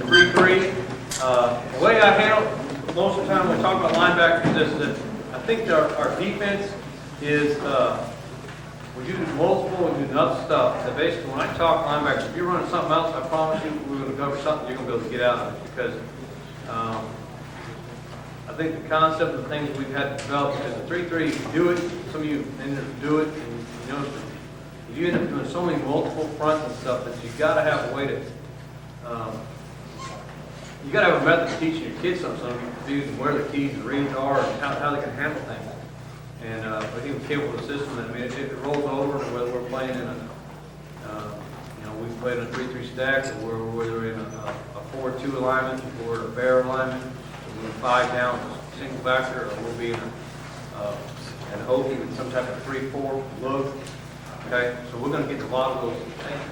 3-3. The way I handle most of the time when we talk about linebackers is that I think our defense is we do multiple, we do enough stuff that basically when I talk linebackers, if you're running something else, I promise you we're going to cover something you're going to be able to get out of it because I think the concept of the things we've had to develop is the 3-3, you do it, some of you end up do it, and you know, you end up doing so many multiple fronts and stuff that you got to have a way to, you got to have a method of teaching your kids something, so you confused and where the keys and reads are and how they can handle things. And I think we came up with a system that, I mean, if it rolls over, whether we're playing in a, you know, we played in a 3-3 stack, or whether we're in a 4-2 alignment, or a bear alignment, or we're 5 down, single backer, or we'll be in an Okie with some type of 3-4 load. Okay, so we're going to get a lot of those things.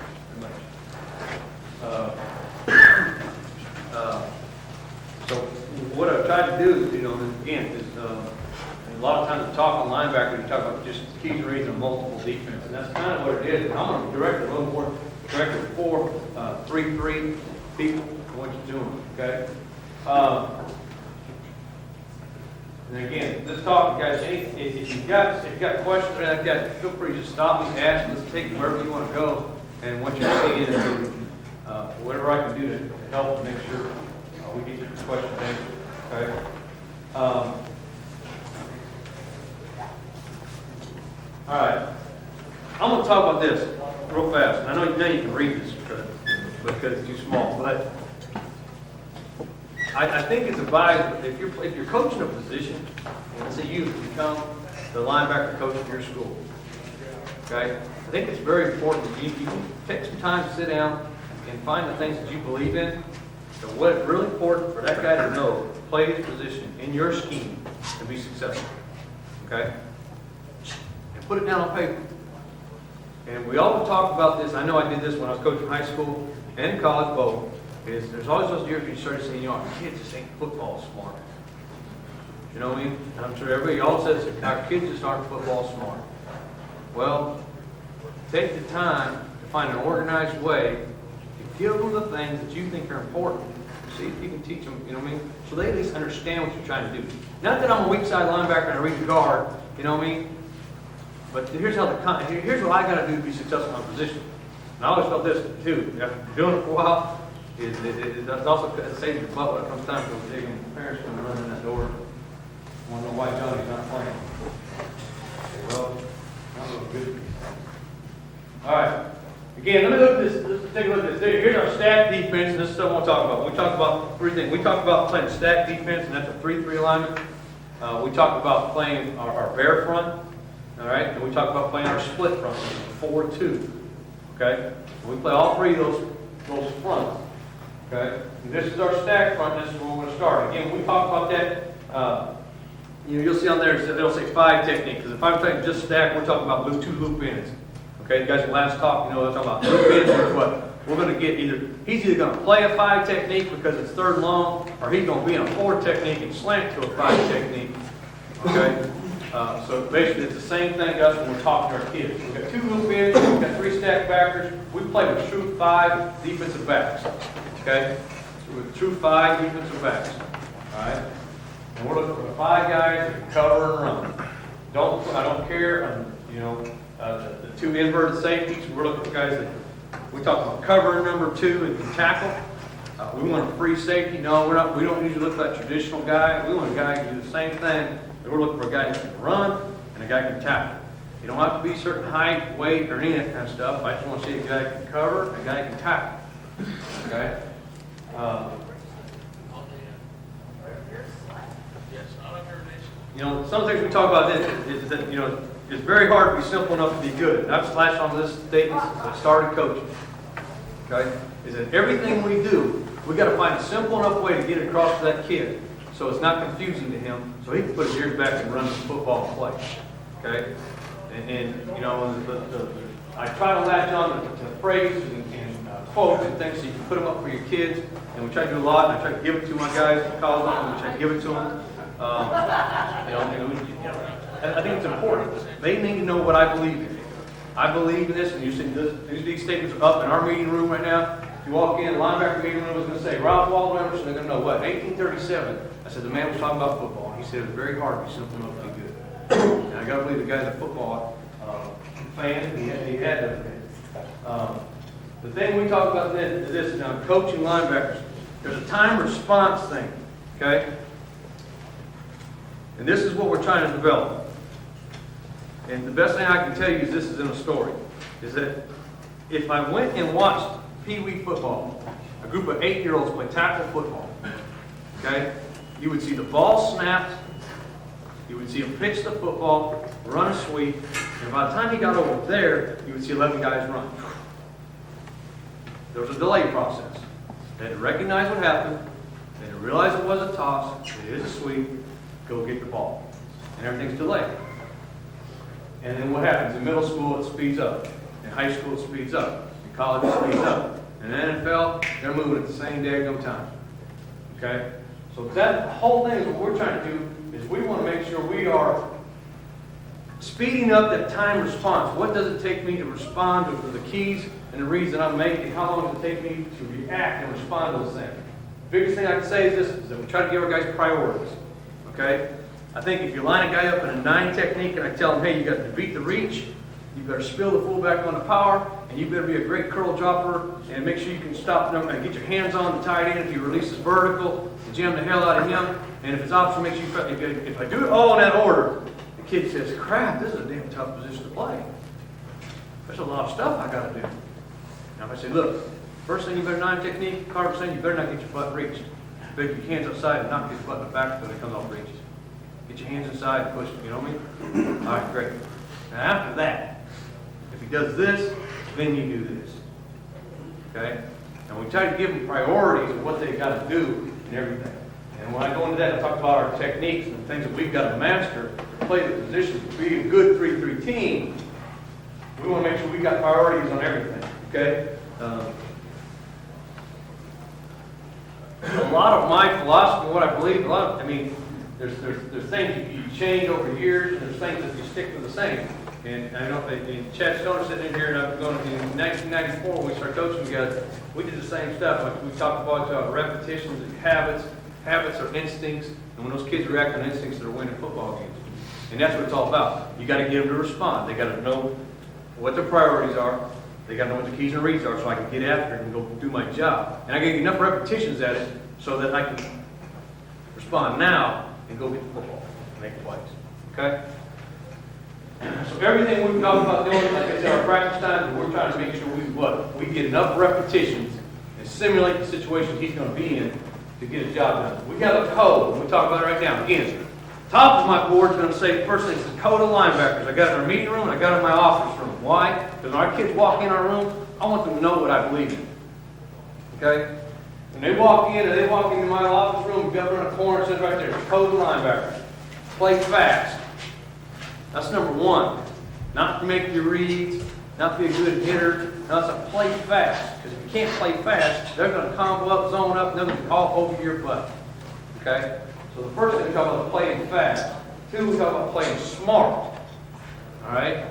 So what I've tried to do, you know, again, is a lot of times we talk on linebacker, you talk about just keys and reads and multiple defense, and that's kind of what it is. And I'm going to direct it a little more, direct it for 3-3 people, what you're doing, okay? And again, let's talk, guys. If you've got questions or anything like that, feel free to just stop me, ask me. Let's take you wherever you want to go, and what you're seeing, and whatever I can do to help make sure we get your questions answered. Okay. All right. I'm going to talk about this real fast, and I know now you can read this because it's too small, but. I think it's advised if you're coaching a position, let's say you become the linebacker coach of your school. Okay, I think it's very important that you take some time to sit down and find the things that you believe in. So what's really important for that guy to know, play his position in your scheme to be successful. Okay, and put it down on paper. And we always talk about this. I know I did this when I was coaching high school and college both. Is there's always those years when you start saying, you know, our kids just ain't football smart. You know what I mean? And I'm sure everybody all says our kids just aren't football smart. Well, take the time to find an organized way to give them the things that you think are important. See if you can teach them, you know what I mean? So they at least understand what you're trying to do. Not that I'm a weak side linebacker and I read the guard, you know what I mean? But here's how here's what I got to do to be successful in my position. And I always felt this too. After doing it for a while, it also saves your butt when it comes time for digging. Parents going to run in that door. Want to know why Johnny's not playing? Well, not looking good. All right. Again, let me look at this. Let's take a look at this. Here's our stack defense, and this is what I want to talk about. We talk about three things. We talk about playing stack defense, and that's a 3-3 alignment. We talk about playing our bear front. All right. And we talk about playing our split front, 4-2. Okay. And we play all three of those fronts. Okay, and this is our stack front. This is where we're going to start. Again, we talk about that. You'll see on there they'll say 5 technique. Because if I'm saying just stack, we're talking about 2 loop ends. Okay, you guys last talk, you know, they're talking about loop ends. Or what we're going to get he's either going to play a 5 technique because it's third long, or he's going to be in a 4 technique and slant to a 5 technique. Okay, so basically it's the same thing to us when we're talking to our kids. We've got 2 loop ends. We've got 3 stack backers. We play with true 5 defensive backs. Okay, so with true 5 defensive backs. All right, and we're looking for the 5 guys that can cover and run. I don't care. You know, the 2 inverted safeties. We're looking for guys that we talk about covering number 2 and can tackle. We want a free safety. No, we're not. We don't usually look for that traditional guy. We want a guy who can do the same thing. And we're looking for a guy who can run and a guy who can tackle. You don't have to be a certain height, weight, or any of that kind of stuff. I just want to see a guy who can cover and a guy who can tackle. Okay. You know, some things we talk about this is that, you know, it's very hard to be simple enough to be good. And I've slashed on this statement since I started coaching. Okay? Is that everything we do, we got to find a simple enough way to get it across to that kid so it's not confusing to him, so he can put his ears back and run the football and play. Okay? And you know, I try to latch on to phrases and quotes and things so you can put them up for your kids. And we try to do a lot, and I try to give it to my guys in college, and we try to give it to them. I think it's important. They need to know what I believe in. I believe in this, and you see these statements are up in our meeting room right now. If you walk in, the linebacker meeting room was going to say, Ralph Waldo Emerson, they're going to know what? 1837. I said, the man was talking about football. And he said it was very hard to be something else too good. And I got to believe the guy's a football fan. He had to. The thing we talk about then is this now, coaching linebackers. There's a time response thing, okay? And this is what we're trying to develop. And the best thing I can tell you is this is in a story. Is that if I went and watched Pee Wee football, a group of 8-year-olds play tackle football, okay? You would see the ball snapped, you would see him pitch the football, run a sweep, and by the time he got over there, you would see 11 guys run. There was a delay process. They had to recognize what happened, they had to realize it was a toss, it is a sweep, go get the ball. And everything's delayed. And then what happens? In middle school, it speeds up. In high school, it speeds up. In college, it speeds up. In the NFL, they're moving at the same daggone time. Okay? So that whole thing is what we're trying to do is we want to make sure we are speeding up that time response. What does it take me to respond to the keys and the reads that I'm making? How long does it take me to react and respond to those things? The biggest thing I can say is this, is that we try to give our guys priorities. Okay? I think if you line a guy up in a 9 technique and I tell him, hey, you got to beat the reach, you better spill the fullback on the power, and you better be a great curl dropper, and make sure you can stop them and get your hands on the tight end if he releases vertical, and jam the hell out of him. And if it's optional, make sure if I do it all in that order, the kid says, crap, this is a damn tough position to play. There's a lot of stuff I got to do. Now if I say, look, first thing you better 9 technique, Carver saying you better not get your butt reached. You better get your hands outside and not get your butt in the back until it comes off reaches. Get your hands inside and push it, you know what I mean? All right, great. Now after that, if he does this, then you do this. Okay? And we try to give them priorities of what they've got to do and everything. And when I go into that, I talk about our techniques and things that we've got to master to play the positions, to be a good 3-3 team. We want to make sure we've got priorities on everything. Okay? A lot of my philosophy, what I believe, there's things you change over years, and there's things that you stick to the same. And I know, and Chad Stoner sitting in here, and I'm going in 1994 when we started coaching together, we did the same stuff. Like we talked about repetitions and habits. Habits are instincts, and when those kids react on instincts, they're winning football games. And that's what it's all about. You got to get them to respond. They got to know what their priorities are. They got to know what the keys and reads are, so I can get after it and go do my job. And I get enough repetitions at it so that I can respond now and go get the football, make plays. Okay? So everything we've talked about doing, like I said, our practice times, we're trying to make sure we get enough repetitions and simulate the situation he's going to be in to get his job done. We got a code, and we talk about it right now. Again, top of my board is going to say, first thing, it's the code of linebackers. I got it in our meeting room, and I got it in my office room. Why? Because when our kids walk in our room, I want them to know what I believe in. Okay? When they walk in, and they walk into my office room, we got it in a corner, it says right there, code of linebackers. Play fast. That's number one. Not to make your reads, not to be a good hitter. No, it's to play fast. Because if you can't play fast, they're going to combo up, zone up, and they're going to call over your butt. Okay? So the first thing we talk about is playing fast. 2, we talk about playing smart. Alright?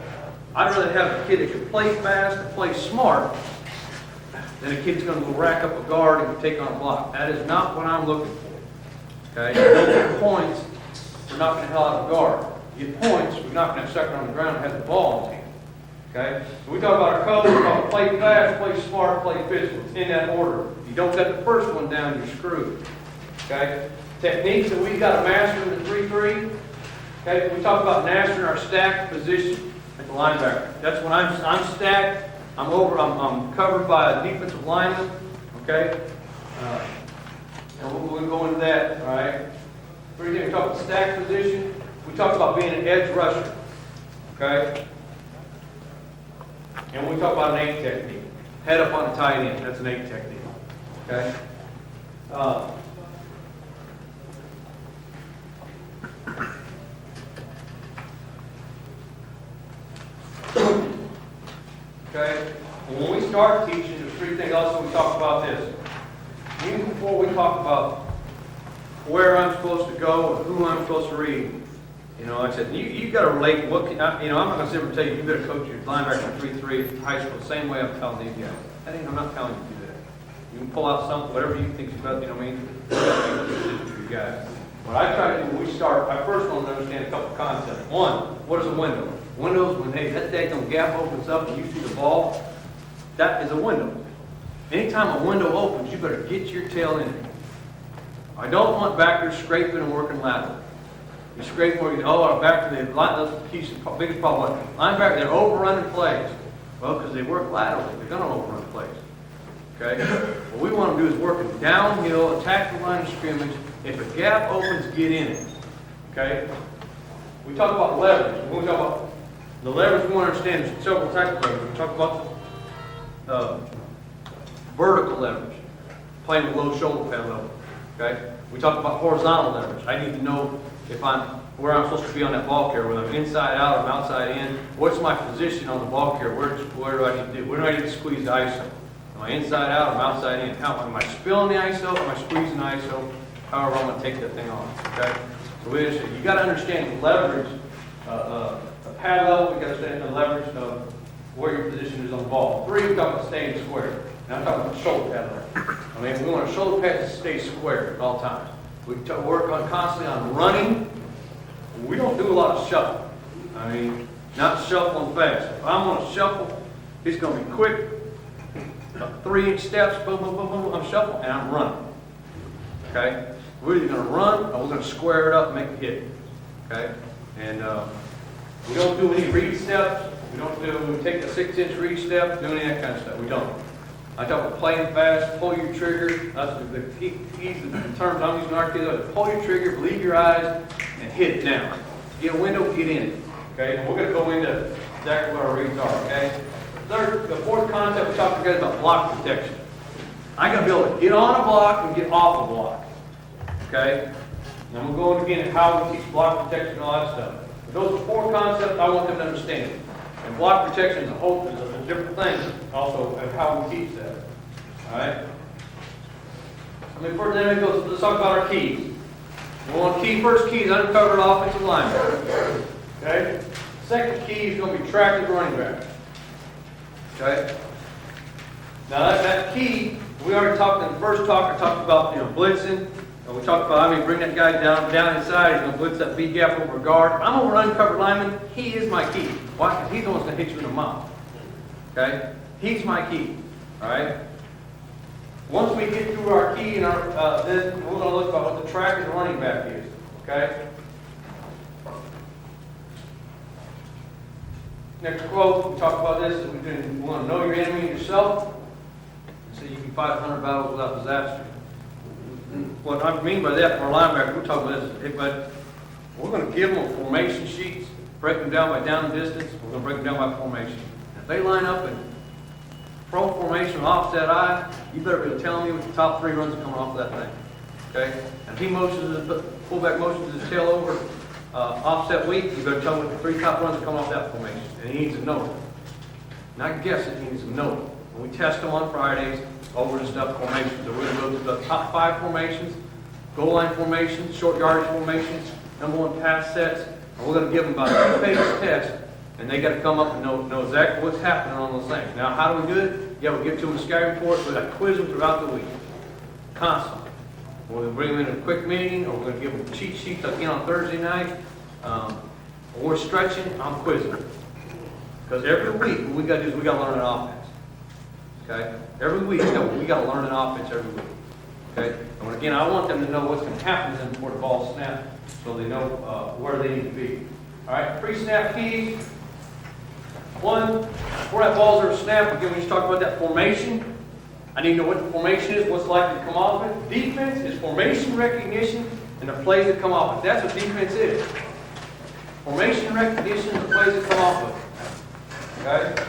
I'd rather have a kid that can play fast and play smart than a kid that's going to go rack up a guard and take on a block. That is not what I'm looking for. Okay? You don't get points for knocking the hell out of a guard. You get points for knocking that sucker on the ground and has the ball in his hand. Okay? So we talk about our code, we talk about play fast, play smart, play physical. It's in that order. If you don't get the first one down, you're screwed. Okay? Techniques that we've got to master in the 3-3. Okay? We talk about mastering our stacked position at the linebacker. That's when I'm stacked, I'm covered by a defensive lineman. Okay? And we'll go into that. All right? We talk about stacked position. We talk about being an edge rusher. Okay? And we talk about an 8 technique. Head up on a tight end. That's an 8 technique. Okay? Okay? And when we start teaching, there's 3 things also we talk about this. Even before we talk about where I'm supposed to go or who I'm supposed to read. You know, like I said, you've got to relate what, I'm not going to sit and tell you, you better coach your linebacker 3-3 high school the same way I'm telling these guys. I'm not telling you to do that. You can pull out something, whatever you think's about, you know what I mean? You gotta make a decision for you guys. What I try to do when we start, I first want to understand a couple of concepts. One, what is a window? Windows, when that daggone gap opens up and you see the ball, that is a window. Anytime a window opens, you better get your tail in it. I don't want backers scraping and working lateral. You scrape where you, oh, back to the line, that's the biggest problem. Linebacker, they're overrunning plays. Well, because they work laterally, they're going to overrun plays. Okay? What we want to do is work it downhill, attack the line of scrimmage. If a gap opens, get in it. Okay? We talk about leverage. When we talk about the leverage, we want to understand there's several types of leverage. We talk about vertical leverage, playing with low shoulder pad level. Okay? We talk about horizontal leverage. I need to know if I'm where I'm supposed to be on that ball carrier, whether I'm inside out or I'm outside in. What's my position on the ball carrier? Where do I need to do? Where do I need to squeeze the ISO? Am I inside out or am I outside in? How am I spilling the ISO? Am I squeezing the ISO? However, I'm going to take that thing off. Okay? So you got to understand leverage, the pad level. You got to understand the leverage of where your position is on the ball. 3, we talk about staying square. Now I'm talking about shoulder pad level. I mean, we want our shoulder pads to stay square at all times. We work on constantly on running. We don't do a lot of shuffling. I mean, not shuffling fast. If I'm going to shuffle, it's going to be quick. 3-inch steps, boom, boom, boom, boom. I'm shuffling and I'm running. Okay? We're either going to run or we're going to square it up and make a hit. Okay? And we don't do any read steps. We take a 6-inch read step, do any of that kind of stuff. We don't. I talk about playing fast, pull your trigger. That's the keys, the terms I'm using in our kids. Pull your trigger, believe your eyes, and hit it down. Get a window, get in it. Okay? And we're going to go into exactly what our reads are. Okay? The fourth concept we talked about block protection. I got to be able to get on a block and get off a block. Okay? And I'm going to go again at how we teach block protection and all that stuff. But those are 4 concepts I want them to understand. And block protection is a different thing also of how we teach that. All right? Let's talk about our keys. We want first key is uncovered offensive linebacker. Okay? Second key is going to be tracked running back. Okay? Now that key, we already talked in the first talk. I talked about blitzing. And we talked about bring that guy down inside. He's going to blitz that B gap over guard. I'm over an uncovered lineman. He is my key. Why? Because he's the one that's going to hit you in the mouth. Okay? He's my key. All right? Once we get through our key and then we're going to look about what the track and the running back is. Okay? Next quote, we talk about this. We want to know your enemy and yourself, so you can fight 100 battles without disaster. What I mean by that, for our linebacker, we're talking about this, but we're going to give them formation sheets, break them down by down and distance. We're going to break them down by formation. If they line up in pro formation, offset eye, you better be telling me what the top 3 runs are coming off of that thing. Okay? And if he fullback motions his tail over offset weak, you better tell me what the 3 top runs are coming off that formation. And he needs to know it. Not guessing, he needs to know it. When we test them on Fridays, over the stuff formations. So we're going to go through the top 5 formations, goal line formations, short yardage formations, number 1 pass sets, and we're going to give them about a 2-page test, and they got to come up and know exactly what's happening on those things. Now, how do we do it? Yeah, we give to them a scouting report, but I quiz them throughout the week, constantly. We're going to bring them in a quick meeting, or we're going to give them cheat sheets again on Thursday night. When we're stretching, I'm quizzing. Because every week, what we got to do is we got to learn an offense. Okay? Every week, we got to learn an offense every week. Okay? And again, I want them to know what's going to happen to them before the ball snaps, so they know where they need to be. All right, pre-snap keys. 1, before that ball's ever snapped, again, we just talked about that formation. I need to know what the formation is, what's likely to come off it. Defense is formation recognition and the plays that come off it. That's what defense is. Formation recognition and the plays that come off it. Okay?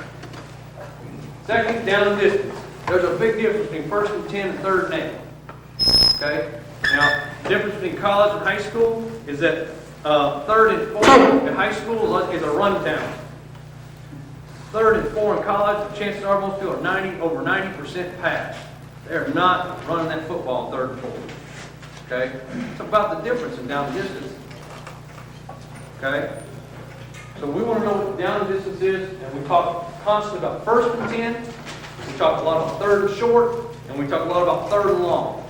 Second, down and distance. There's a big difference between 1st and 10 and 3rd and 8. Okay? Now, the difference between college and high school is that 3rd and 4 in high school is a rundown. 3rd and 4 in college, the chances are most people are over 90% pass. They're not running that football in 3rd and 4. Okay? It's about the difference in down and distance. Okay? So we want to know what the down and distance is, and we talk constantly about 1st and 10. We talk a lot about 3rd and short. And we talk a lot about third and long,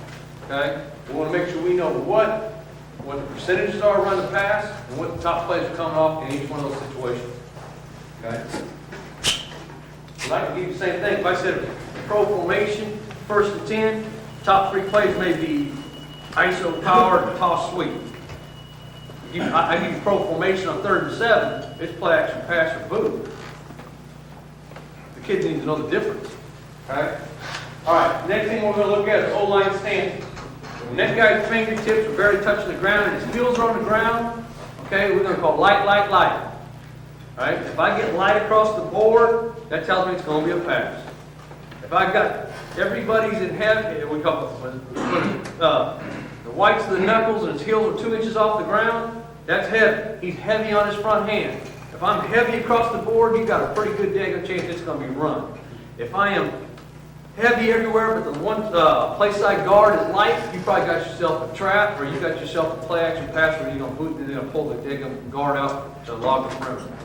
okay? We want to make sure we know what the percentages are run the pass and what the top plays are coming off in each one of those situations, okay? I'd like to give you the same thing. If I said pro formation, 1st and 10, top 3 plays may be ISO, power, and toss sweep. I give you pro formation on 3rd and 7, it's play action, pass, or boot. The kids need to know the difference, okay? All right, next thing we're going to look at is O-line stance. When that guy's fingertips are barely touching the ground and his heels are on the ground, okay, we're going to call light, light, light. All right, if I get light across the board, that tells me it's going to be a pass. If I've got everybody's in heavy, we call it the whites of the knuckles and his heels are 2 inches off the ground, that's heavy. He's heavy on his front hand. If I'm heavy across the board, you've got a pretty good daggone chance it's going to be run. If I am heavy everywhere, but the one play side guard is light, you probably got yourself a trap, or you got yourself a play action pass where you're going to boot and then pull the daggone guard out to log the perimeter.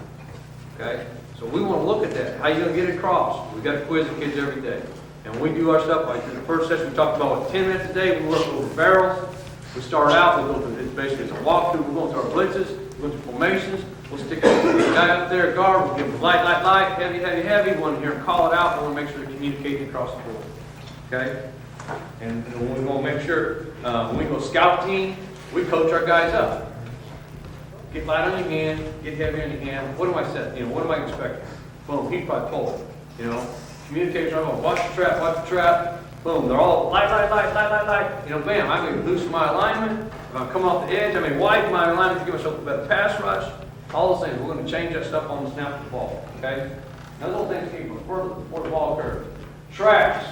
Okay? So we want to look at that. How you going to get it across? We got to quiz the kids every day. And we do our stuff like in the first session we talked about what, 10 minutes a day, we work over barrels. We start out, we go through, it's basically it's a walkthrough, we're going through our blitzes, we're going through formations, we'll stick the guy up there, guard, we'll give him light, light, light, heavy, heavy, heavy, we want to hear him call it out, we want to make sure they're communicating across the board. Okay? And we want to make sure, when we go scout team, we coach our guys up. Get light on your hand, get heavy on your hand. What am I saying? What am I expecting? Boom, he probably told it. Communication, I'm going, watch the trap. Boom, they're all light, light, light, light, light, light. Bam, I may loosen my alignment. If I come off the edge, I may widen my alignment to give myself a better pass rush. All those things, we're going to change that stuff on the snap of the ball. Okay? Those little things keep before the ball occurs. Tracks.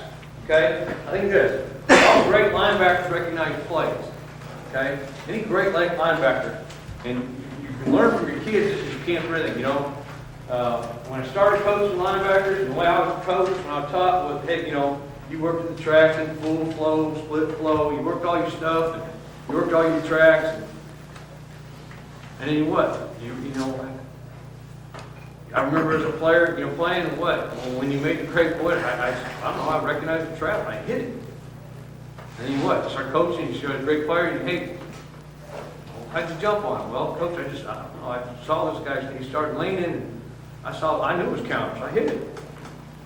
Okay? I think this. All great linebackers recognize plays. Okay? Any great linebacker, and you can learn from your kids just as you can from everything. When I started coaching linebackers, and the way I was coached, when I was taught, was, hey, you worked at the tracks in full flow, split flow, you worked all your stuff, and you worked all your tracks, and then what? I remember as a player, playing and what? When you made the great play, I don't know, I recognized the trap, and I hit it. And then you what? Start coaching, you showed a great player, and hey, how'd you jump on it? Well, coach, I don't know, I saw this guy, he started leaning, and I knew it was counters, I hit it.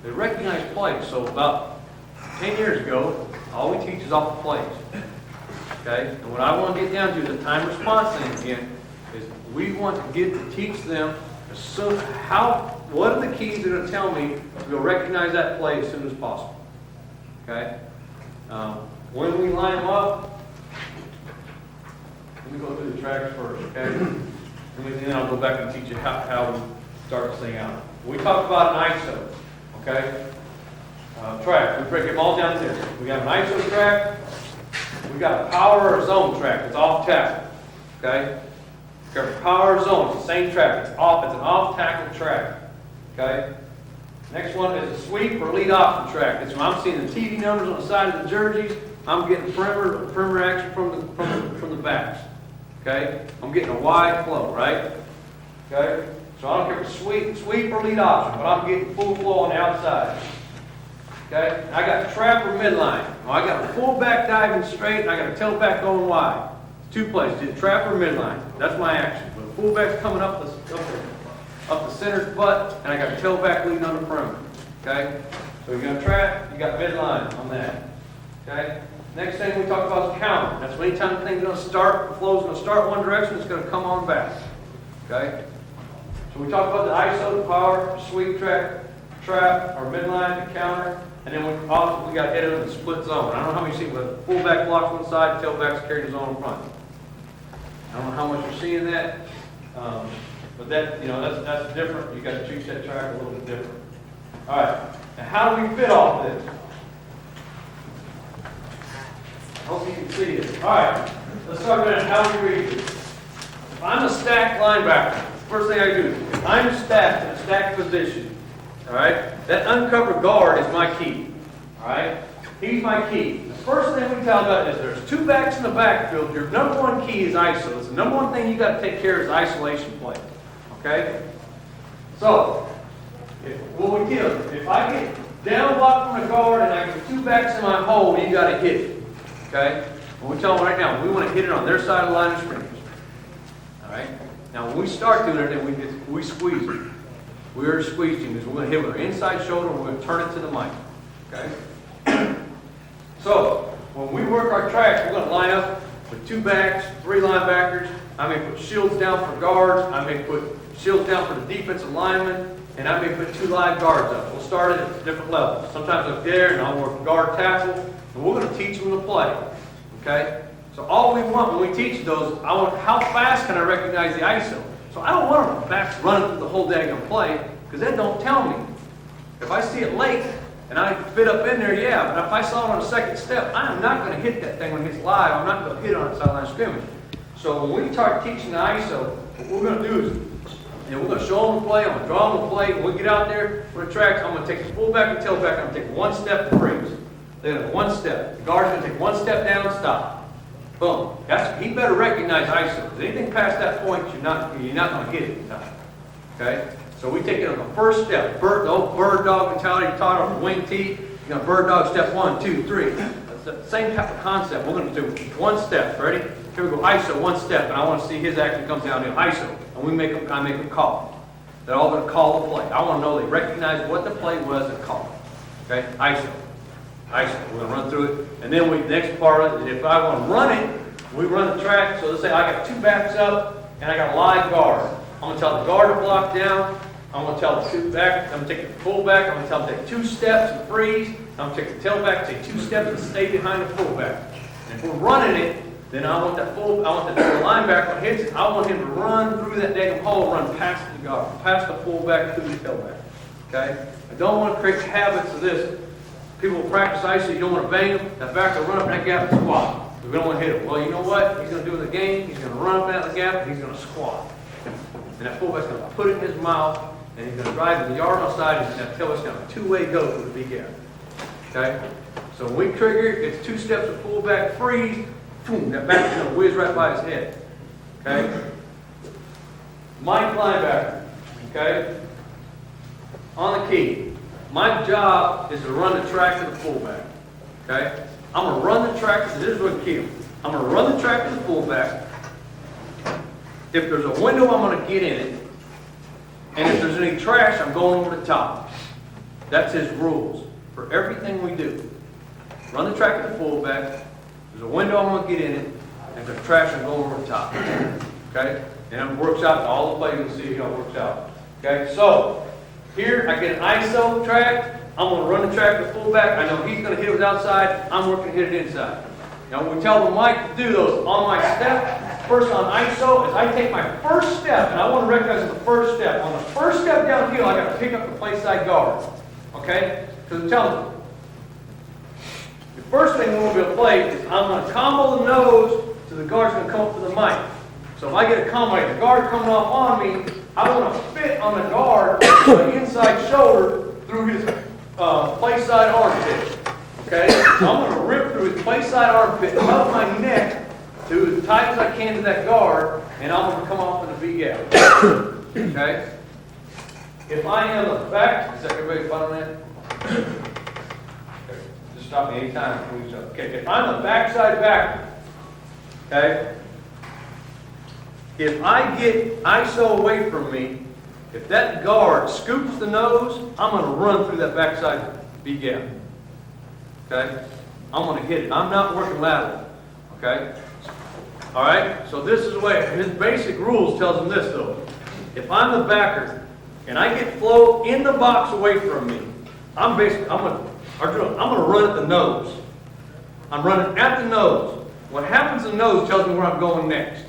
They recognize plays, so about 10 years ago, all we teach is off the plays. Okay? And what I want to get down to, the time response thing again, is we want to teach them what are the keys they're going to tell me to go recognize that play as soon as possible. Okay? When we line them up, let me go through the tracks first, okay? And then I'll go back and teach you how we start this thing out. We talked about an ISO, okay? Track, we break them all down to this. We got an ISO track, we got a power or zone track, it's off tackle, okay? We got a power or zone, it's the same track, it's an off tackle track, okay? Next one is a sweep or lead option track. It's when I'm seeing the TV numbers on the side of the jerseys, I'm getting perimeter action from the backs, okay? I'm getting a wide flow, right? Okay? So I don't care if it's sweep or lead option, but I'm getting full flow on the outside. Okay? I got trap or midline. Well, I got a fullback diving straight, and I got a tailback going wide. 2 plays, did trap or midline. That's my action. But the fullback's coming up the center's butt, and I got a tailback leading on the perimeter. Okay? So you're going to trap, you got midline on that. Okay? Next thing we talk about is counter. That's when anytime the thing's going to start, the flow's going to start one direction, it's going to come on back. Okay? So we talked about the ISO, the power, sweep track, trap, or midline, the counter, and then we got to hit it with a split zone. I don't know how many you see, but fullback blocks one side, tailback's carrying his own front. I don't know how much you're seeing that, but that that's different. You got to choose that track a little bit different. All right, now how do we fit off this? I hope you can see it. All right, let's talk about how we read this. If I'm a stacked linebacker, first thing I do, if I'm stacked in a stacked position, all right, that uncovered guard is my key. All right, he's my key. The first thing we tell about is there's 2 backs in the backfield. Your number 1 key is ISO. It's the number 1 thing you got to take care of is isolation play. Okay, so what we do, if I get down block from the guard, and I get 2 backs in my hole, you got to hit it. Okay? And we tell them right now, we want to hit it on their side of the line of scrimmage. All right? Now, when we start doing it, then we squeeze it. We are squeezing because we're going to hit with our inside shoulder, and we're going to turn it to the mic. Okay? So, when we work our tracks, we're going to line up with 2 backs, 3 linebackers. I may put shields down for guards. I may put shields down for the defensive linemen. And I may put 2 live guards up. We'll start it at different levels. Sometimes up there, and I'll work guard tackle. And we're going to teach them to play. Okay? So all we want when we teach those, I want how fast can I recognize the ISO? So I don't want them backs running through the whole daggone play, because that don't tell me. If I see it late, and I fit up in there, yeah. But if I saw it on the second step, I am not going to hit that thing when it's live. I'm not going to hit it on the sideline scrimmage. So when we start teaching the ISO, what we're going to do is, we're going to show them the play, I'm going to draw them the play. When we get out there, we're going to track, I'm going to take the fullback and tailback, I'm going to take 1 step to freeze. They're going to 1 step. The guard's going to take 1 step down and stop. Boom. He better recognize ISO. Because anything past that point, you're not going to hit it in time. Okay? So we take it on the first step. The old bird dog mentality you taught on the wing tee. You're going to bird dog step 1, 2, 3. That's the same type of concept. We're going to do 1 step. Ready? Here we go. ISO, 1 step. And I want to see his action comes down here. ISO. And I make them call. They're all going to call the play. I want to know they recognize what the play was and call it. Okay? ISO. ISO. We're going to run through it. And then the next part of it, if I want to run it, we run the track. So let's say I got 2 backs up and I got a live guard. I'm going to tell the guard to block down. I'm going to tell the 2 back. I'm going to take the fullback. I'm going to tell them to take 2 steps and freeze. I'm going to take the tailback, take 2 steps and stay behind the fullback. And if we're running it, then I want the linebacker when hits it, I want him to run through that damn hole, run past the guard, past the fullback to the tailback. Okay? I don't want to create habits of this. People practice ISO, you don't want to bang them. That back will run up in that gap and squat. We don't want to hit him. Well, you know what? He's going to do in the game. He's going to run up in that gap and he's going to squat. And that fullback's going to put it in his mouth and he's going to drive the yard outside and that tailback's going to have a 2-way go through the big gap. Okay? So when we trigger, it's 2 steps of fullback freeze. Boom, that back's going to whiz right by his head. Okay? Mike linebacker. Okay? On the key. My job is to run the track to the fullback. Okay? I'm going to run the track. This is what key. I'm going to run the track to the fullback. If there's a window, I'm going to get in it. And if there's any trash, I'm going over the top. That's his rules for everything we do. Run the track to the fullback. There's a window, I'm going to get in it. And if there's trash, I'm going over the top. Okay? And it works out. All the plays, you'll see how it works out. Okay? So, here I get an ISO track. I'm going to run the track to the fullback. I know he's going to hit it with outside. I'm working to hit it inside. Now, when we tell the Mike to do those on my step, first on ISO, is I take my first step, and I want to recognize the first step. On the first step downhill, I got to pick up the play side guard. Okay? Because I'm telling you, the first thing we're going to be able to play is I'm going to combo the nose so the guard's going to come up to the mic. So if I get a combo, like the guard coming off on me, I want to fit on the guard the inside shoulder through his play side armpit. Okay? So I'm going to rip through his play side armpit, up my neck to as tight as I can to that guard, and I'm going to come off in the big gap. Okay? If I am the back, is everybody following that? Just stop me anytime. Please. Okay, if I'm the backside backer, okay? If I get ISO away from me, if that guard scoops the nose, I'm going to run through that backside B gap. Okay? I'm going to hit it. I'm not working lateral. Okay? All right? So this is the way. His basic rules tells him this, though. If I'm the backer and I get flow in the box away from me, I'm going to run at the nose. I'm running at the nose. What happens in the nose tells me where I'm going next.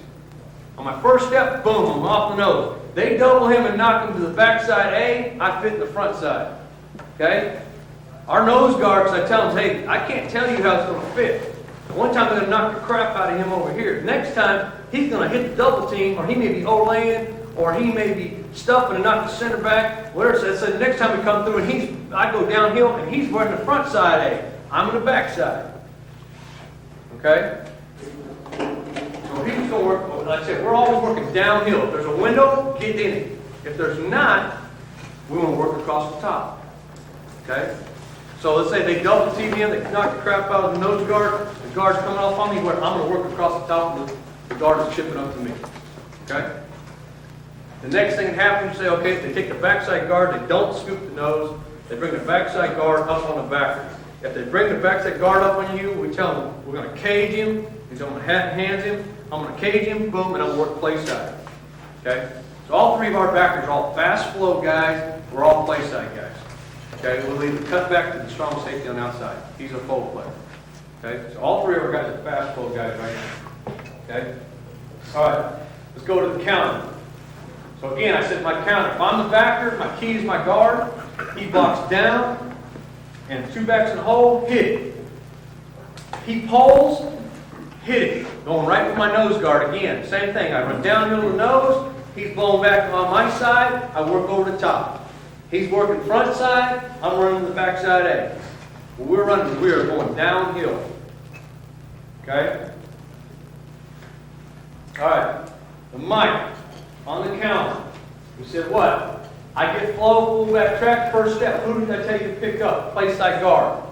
On my first step, boom, I'm off the nose. They double him and knock him to the backside A, I fit in the front side. Okay? Our nose guards, I tell them, hey, I can't tell you how it's going to fit. One time they're going to knock the crap out of him over here. Next time, he's going to hit the double team, or he may be O-laying, or he may be stuffing and knock the center back, whatever. So the next time we come through, and I go downhill, and he's wearing the front side A. I'm in the back side. Okay? So he's going to work, like I said, we're always working downhill. If there's a window, get in it. If there's not, we want to work across the top. Okay? So let's say they double team him, they knock the crap out of the nose guard, the guard's coming off on me, where I'm going to work across the top, and the guard is chipping up to me. Okay? The next thing that happens, you say, okay, they take the backside guard, they don't scoop the nose, they bring the backside guard up on the backer. If they bring the backside guard up on you, we tell them, we're going to cage him, he's going to hands him, I'm going to cage him, boom, and I'm going to work play side. Okay? So all three of our backers are all fast flow guys, we're all play side guys. Okay? We'll leave the cut back to the strong safety on the outside. He's a full player. Okay? So all three of our guys are fast flow guys right now. Okay? All right. Let's go to the counter. So again, I said my counter. If I'm the backer, my key is my guard. He blocks down, and two backs in the hole, hit it. He pulls, hit it. Going right for my nose guard again. Same thing. I run downhill to the nose. He's blowing back on my side. I work over the top. He's working front side. I'm running the back side A. Well, we are going downhill. Okay? All right. The mic on the counter. We said what? I get flow, full back track, first step. Who did I tell you to pick up? Play side guard.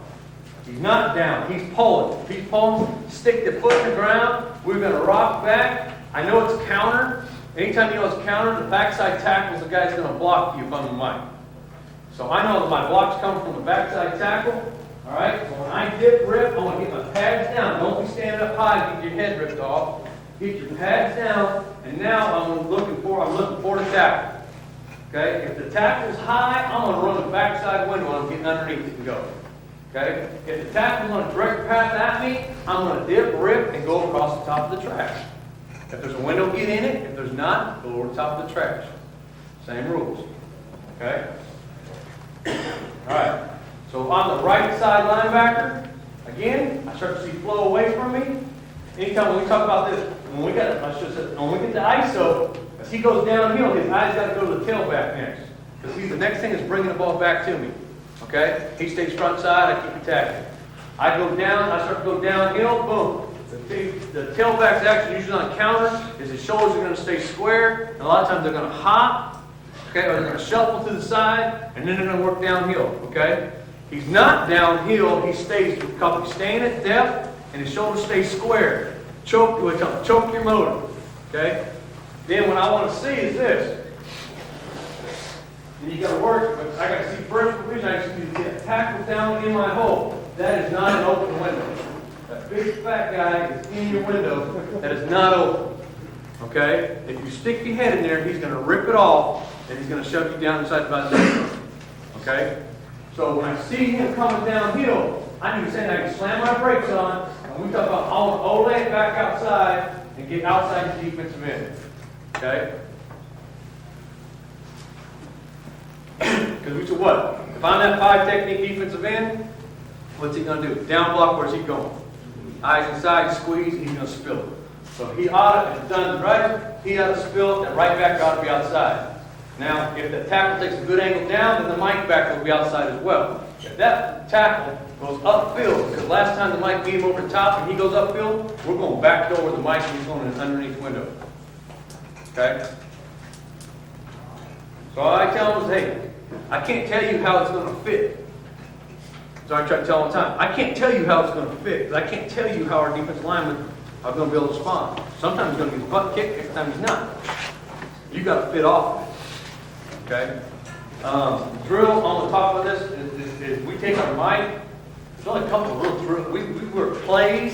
He's not down. He's pulling. If he's pulling, stick the foot in the ground. We're going to rock back. I know it's counter. Anytime you know it's counter, the backside tackle is the guy's going to block you on the mic. So I know that my blocks come from the backside tackle. All right? So when I dip rip, I'm going to get my pads down. Don't be standing up high and get your head ripped off. Get your pads down, and now I'm looking for the tackle. Okay? If the tackle's high, I'm going to run the backside window and I'm getting underneath it and go. Okay? If the tackle's on a direct path at me, I'm going to dip, rip, and go across the top of the trash. If there's a window, get in it. If there's not, go over the top of the trash. Same rules. Okay? Alright. So if I'm the right side linebacker, again, I start to see flow away from me. Anytime when we talk about this, when we get to ISO, as he goes downhill, his eyes got to go to the tailback next. Because the next thing is bringing the ball back to me. Okay? He stays front side, I keep attacking. I go down, I start to go downhill, boom. The tailback's action usually on counter is his shoulders are going to stay square, and a lot of times they're going to hop, okay, or they're going to shuffle to the side, and then they're going to work downhill, okay? He's not downhill, he stays, because he's staying at depth, and his shoulders stay square. Choke your motor, okay? Then what I want to see is this. And you got to work, but I got to see first reason I just need to get a tackle down in my hole. That is not an open window. That big fat guy is in your window. That is not open. Okay? If you stick your head in there, he's going to rip it off, and he's going to shove you down inside the bus. Okay? So when I see him coming downhill, I need to say I can slam my brakes on, and we talk about Ole it back outside and get outside the defensive end. Okay? Because we said what? If I'm that 5 technique defensive end, what's he going to do? Down block, where's he going? Eyes inside, squeeze, and he's going to spill it. So he ought to, if it's done right, he ought to spill it, that right back ought to be outside. Now, if the tackle takes a good angle down, then the Mike back will be outside as well. If that tackle goes upfield, because last time the Mike beat him over the top and he goes upfield, we're going back over the Mike and he's going in an underneath window. Okay? So all I tell them is, hey, I can't tell you how it's going to fit. So I try to tell them all the time, I can't tell you how it's going to fit, because I can't tell you how our defensive linemen are going to be able to respond. Sometimes he's going to get his butt kicked, next time he's not. You got to fit off of it. Okay? Drill on the top of this is we take our mic. There's only a couple of little drills. We work plays,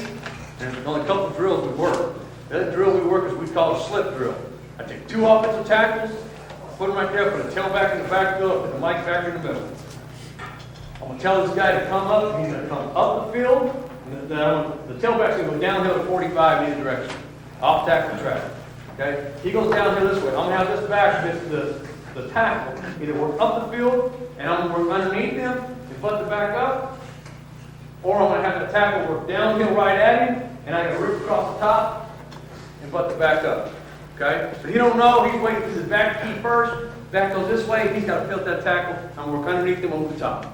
and there's only a couple of drills we work. The other drill we work is we call a slip drill. I take 2 offensive tackles, put them right there, put a tailback in the backfield, put the mic back in the middle. I'm going to tell this guy to come up, and he's going to come up the field, and the tailback's going to go downhill to 45 in either direction, off tackle track. Okay? He goes downhill this way. I'm going to have this back, the tackle, either work up the field, and I'm going to work underneath him and butt the back up, or I'm going to have the tackle work downhill right at him, and I'm going to rip across the top and butt the back up. Okay? So he don't know, he's waiting for his back key first, back goes this way, he's got to fill that tackle, and work underneath him over the top.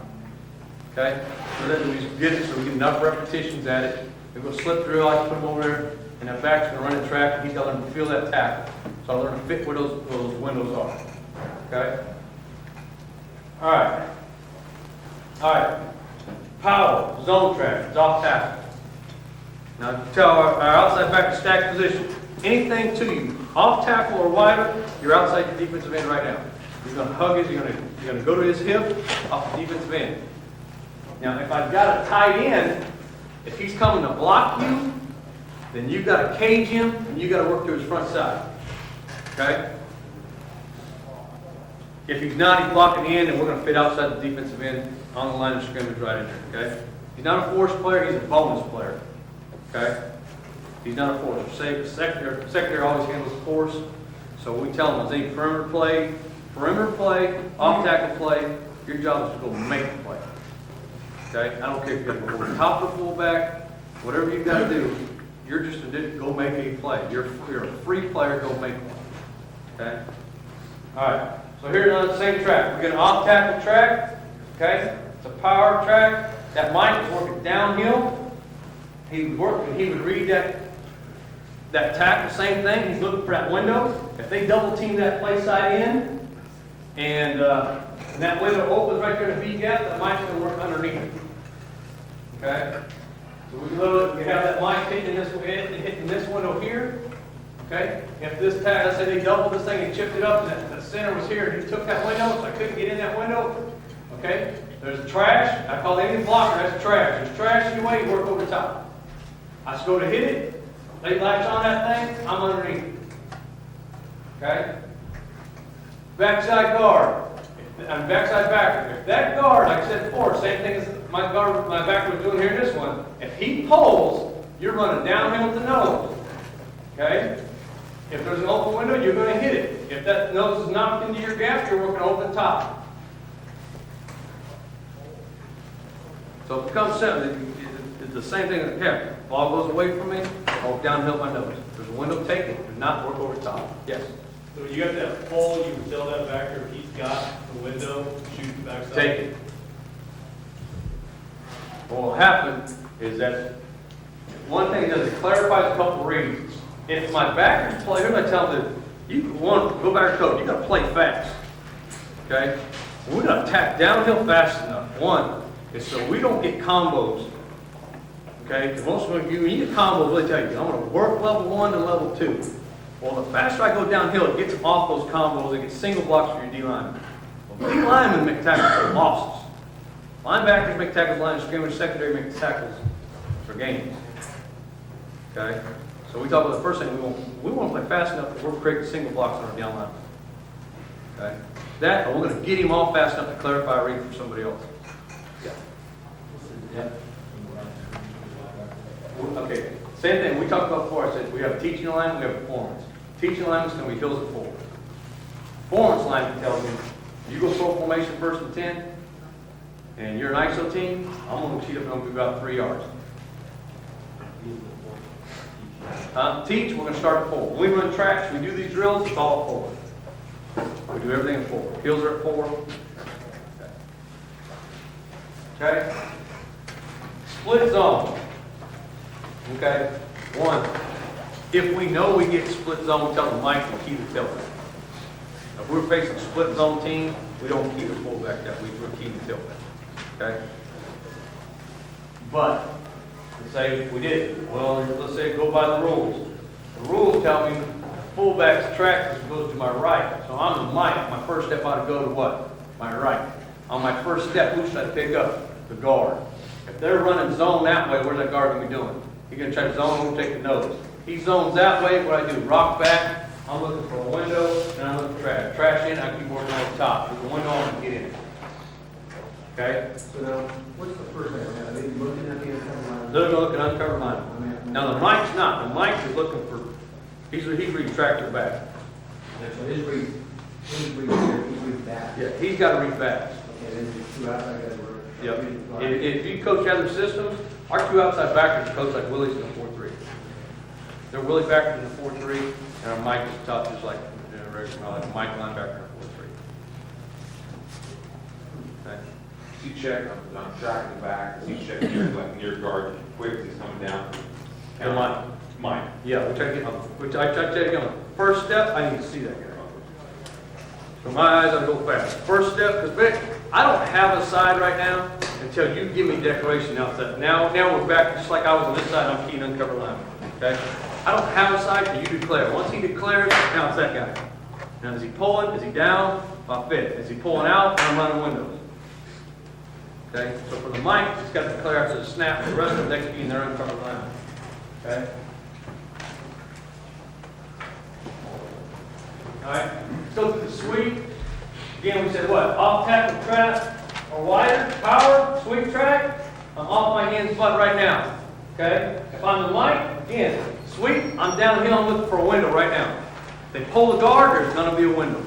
Okay? So that we get it, so we get enough repetitions at it. We go slip drill, I can put him over there, and that back's going to run the track, and he's got to learn to feel that tackle. So I learn to fit where those windows are. Okay? All right. Power, zone track, it's off tackle. Now tell our outside back to stack position. Anything to you, off tackle or wider, you're outside the defensive end right now. You're going to hug his, you're going to go to his hip off the defensive end. Now if I've got a tight end, if he's coming to block you, then you've got to cage him and you've got to work to his front side. Okay? If he's not, he's blocking the end, and we're going to fit outside the defensive end on the line of scrimmage right in there. Okay? He's not a force player, he's a bonus player. Okay? He's not a force. The secondary always handles force. So we tell him, any perimeter play, off tackle play, your job is to go make the play. Okay? I don't care if you're going to go over the top of the fullback, whatever you've got to do, you're just to go make a play. You're a free player, go make one. Okay? All right. So here's on the same track. We're going to off tackle track. Okay? It's a power track. That Mike is working downhill. He would read that tackle, same thing. He's looking for that window. If they double team that play side in, and that window opens right there in the B gap, that Mike's going to work underneath it. Okay? So we have that Mike hitting this window here. Okay? If this tag, let's say they doubled this thing and chipped it up, and the center was here, and he took that window, so I couldn't get in that window. Okay? There's trash. I call any blocker, that's trash. There's trash in your way, you work over the top. I just go to hit it, they latch on that thing, I'm underneath it. Okay? Backside guard. I'm backside backer. If that guard, like I said before, same thing as my backer was doing here in this one, if he pulls, you're running downhill with the nose. Okay? If there's an open window, you're going to hit it. If that nose is knocked into your gap, you're working over the top. So it becomes seven. It's the same thing as a cap. Ball goes away from me, I walk downhill my nose. If there's a window, take it. If not, work over the top. Yes? So you got that pull, you would tell that backer if he's got the window, shoot the backside. Take it. What will happen is that one thing does it clarifies a couple reasons. If my backers play, here's what I tell them: go back to coach, you got to play fast. Okay? We're going to attack downhill fast enough. One is so we don't get combos. Okay? Because most of you, when you get combos, really tell you, I'm going to work level 1 to level 2. Well, the faster I go downhill, it gets off those combos, it gets single blocks for your D lineman. Well, D linemen make tackles for losses. Linebackers make tackles line of scrimmage, secondary make tackles for gains. Okay? So we talk about the first thing, we want to play fast enough that we're creating single blocks on our down line. Okay? That, or we're going to get him off fast enough to clarify a read for somebody else. Yeah. Yeah. Okay. Same thing we talked about before. I said we have a teaching line, we have performance. Teaching line is going to be hills at 4. Performance line tells me, you go full formation 1st and 10, and you're an ISO team, I'm going to cheat up and about 3 yards. Teach, we're going to start at 4. When we run tracks, we do these drills, it's all at 4. We do everything at 4. Hills are at 4. Okay? Split zone. Okay? 1. If we know we get split zone, we tell the Mike to keep the tailback. If we're facing a split zone team, we don't keep the fullback that we're keeping the tailback. Okay? But let's say we did. Well, let's say go by the rules. The rules tell me fullback's track is supposed to my right. So I'm the Mike. My first step ought to go to what? My right. On my first step, who should I pick up? The guard. If they're running zone that way, where's that guard going to be doing? He's going to try to zone and take the nose. He zones that way, what I do, rock back, I'm looking for a window, and I'm looking for trash. Trash in, I keep working on the top. There's a window, I can get in. Okay? So now, what's the first thing? Are they looking at the uncovered line? They're looking uncovered line. Now the Mike's not. The Mike is looking for, he's reading tractor back. So his read here, he's read back. Yeah, he's got to read back. Okay, then the 2 outside guys were. Yep. If you coach other systems, our 2 outside backers coach like Willie's in the 4-3. They're Willie backers in the 4-3, and our Mike is top just like like Mike linebacker in the 4-3. Okay. You check on tracking back, you check your guard quick as he's coming down. And Mike. Yeah, which I try to tell you, first step, I need to see that guy. So my eyes, I go fast. First step, because I don't have a side right now until you give me declaration outside. Now we're back just like I was on this side, I'm keying uncover line, okay? I don't have a side till you declare. Once he declares, now it's that guy. Now is he pulling, is he down, I fit. Is he pulling out, I'm running windows. Okay, so for the mic, it's got to declare after the snap, the rest of the next key in their uncovered line. Okay? Alright, let's go through the sweep. Again, we said what? Off tackle trap or wider, power, sweep track. I'm off my hands butt right now. Okay? If I'm the mic, again, sweep, I'm downhill, I'm looking for a window right now. If they pull the guard, there's going to be a window.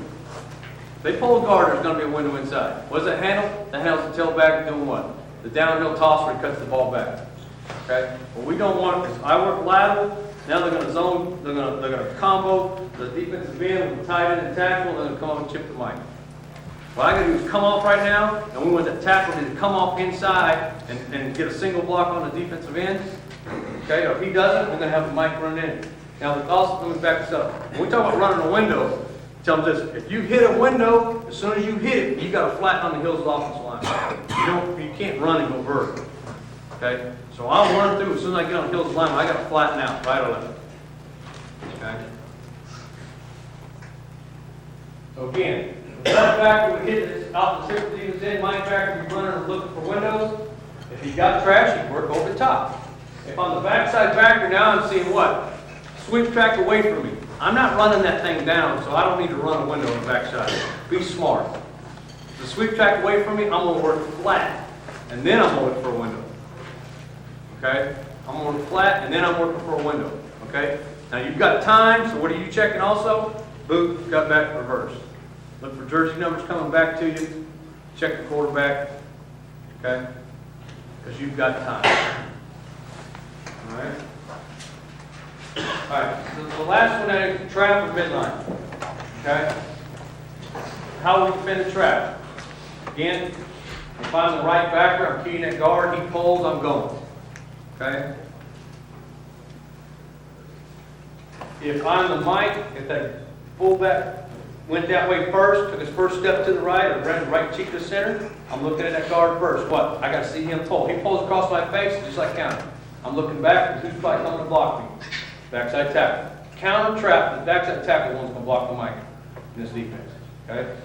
If they pull the guard, there's going to be a window inside. What does that handle? That handles the tailback doing what? The downhill toss where he cuts the ball back. Okay? What we don't want is I work lateral. Now they're going to zone, they're going to combo the defensive end with the tight end and tackle, and they're going to come up and chip the mic. What I got to do is come off right now, and we want that tackle to come off inside and get a single block on the defensive end. Okay, or if he doesn't, we're going to have the mic run in. Now, also, let me back this up. When we talk about running a window, tell them this: if you hit a window, as soon as you hit it, you got to flatten on the heels of the offensive line. You can't run and go vertical. Okay, so I'll run through as soon as I get on the heels of the line. I got to flatten out, right or left. Okay. So again. Left backer would hit this out the six defense end. Mic backer would be running and looking for windows. If he got trash, he'd work over the top. If on the backside backer now, I'm seeing what? Sweep track away from me. I'm not running that thing down, so I don't need to run a window on the backside. Be smart. The sweep track away from me, I'm going to work flat, and then I'm going to look for a window. Okay? I'm going to work flat, and then I'm working for a window. Okay? Now you've got time, so what are you checking also? Boot, cut back, reverse. Look for jersey numbers coming back to you. Check the quarterback. Okay? Because you've got time. All right? All right. So the last one is trap or midline. Okay? How we defend the trap. Again, if I'm the right backer, I'm keying that guard. He pulls, I'm going. Okay? If I'm the mic, if that fullback went that way first, took his first step to the right, or ran right cheek to center, I'm looking at that guard first. What? I got to see him pull. He pulls across my face, just like counter. I'm looking back, and who's probably coming to block me? Backside tackle. Counter trap, the backside tackle is the one that's going to block the mic in this defense. Okay?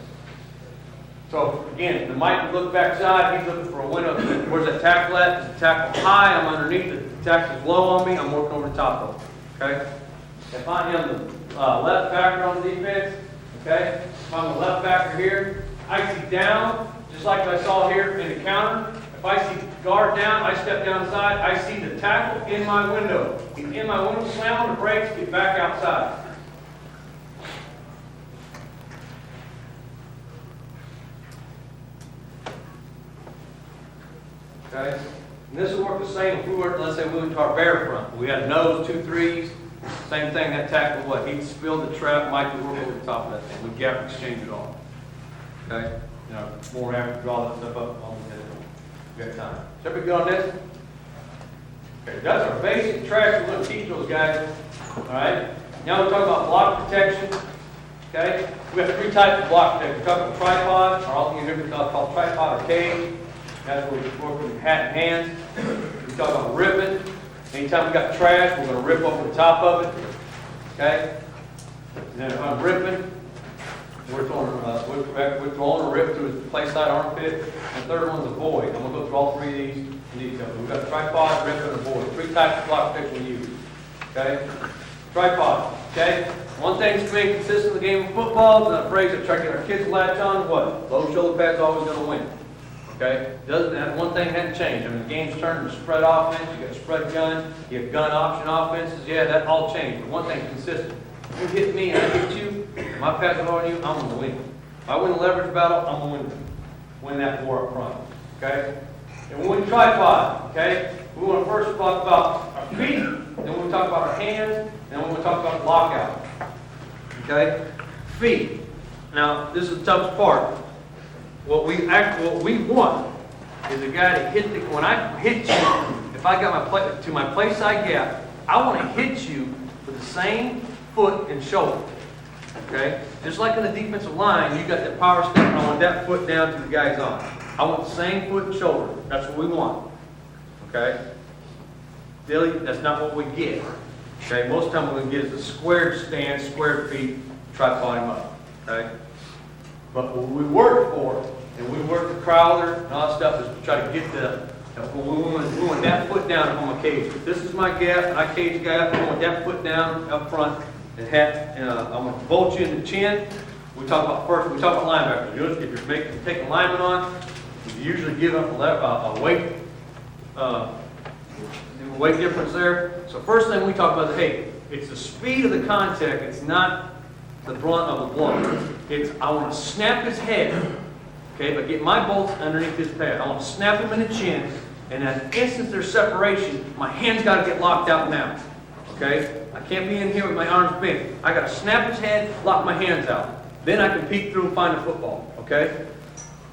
So, again, the mic would look backside, he's looking for a window. Where's that tackle at? Is the tackle high? I'm underneath it. The tackle's low on me, I'm working over the top of it. Okay? If I am the left backer on the defense, okay, if I'm the left backer here, I see down, just like I saw here in the counter. If I see guard down, I step downside, I see the tackle in my window. He's in my window, slam on the brakes, get back outside. Okay? And this will work the same if we were, let's say we went to our bear front. We had nose, 2 3s. Same thing, that tackle, what? He'd spill the trap, Mike would work over the top of that thing. We'd gap exchange it all. Okay? You know, more after draw that stuff up, all we got time. Is everybody good on this? Okay, that's our basic tracks. We're going to teach those guys. Alright? Now we're talking about block protection. Okay? We have 3 types of block protection. We're talking about tripod, or all you hear me called tripod or cage. That's where we work with hat and hands. We talk about ripping. Anytime we got trash, we're going to rip over the top of it. Okay? And then if I'm ripping, we're throwing a rip through his play side armpit. And the third one's a void. I'm going to go through all 3 of these in detail. We've got tripod, rip, and a void. 3 types of block protection we use. Okay? Tripod. Okay? One thing's to be consistent in the game of football, and a phrase that try to get our kids to latch on, what? Low shoulder pad's always going to win. Okay? Doesn't that one thing hadn't changed. I mean, the game's turned to spread offense, you got a spread gun, you have gun option offenses, yeah, that all changed. But one thing's consistent. If you hit me and I hit you, my pass is on you, I'm going to win. If I win the leverage battle, I'm going to win that war up front. Okay? And when we tripod, okay, we want to first talk about our feet, then we talk about our hands, and then we talk about lockout. Okay? Feet. Now, this is the toughest part. What we want is a guy to hit when I hit you, if I got my play side gap, I want to hit you with the same foot and shoulder. Okay? Just like in the defensive line, you got that power step, and I want that foot down to the guy's arm. I want the same foot and shoulder. That's what we want. Okay? Dilly, that's not what we get. Okay? Most of the time what we get is a squared stance, squared feet, tripod him up. Okay? But what we work for, and we work the Crowder and all that stuff, is to try to get we want that foot down on my cage. If this is my gap, and I cage the guy up, I want that foot down up front, and I'm going to bolt you in the chin. We talk about linebackers. If you're taking linemen on, you usually give up a weight difference there. So first thing we talk about is, hey, it's the speed of the contact. It's not the brunt of the blow. It's I want to snap his head. Okay, but get my bolts underneath his pad. I want to snap him in the chin, and at the instant there's separation, my hand's got to get locked out now. Okay? I can't be in here with my arms bent. I got to snap his head, lock my hands out. Then I can peek through and find the football. Okay?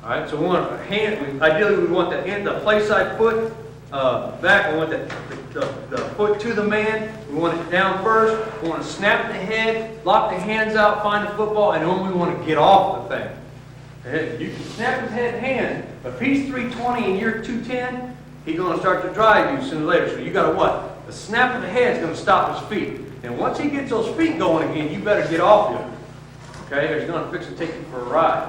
All right. So we want a hand. Ideally, we want the play side foot back. We want the foot to the man. We want it down first. We want to snap the head, lock the hands out, find the football, and then we want to get off the thing. You can snap his head and hand, but if he's 320 and you're 210, he's going to start to drive you sooner or later. So you got to what? The snap of the head is going to stop his feet. And once he gets those feet going again, you better get off him. Okay? Or he's going to fix and take you for a ride.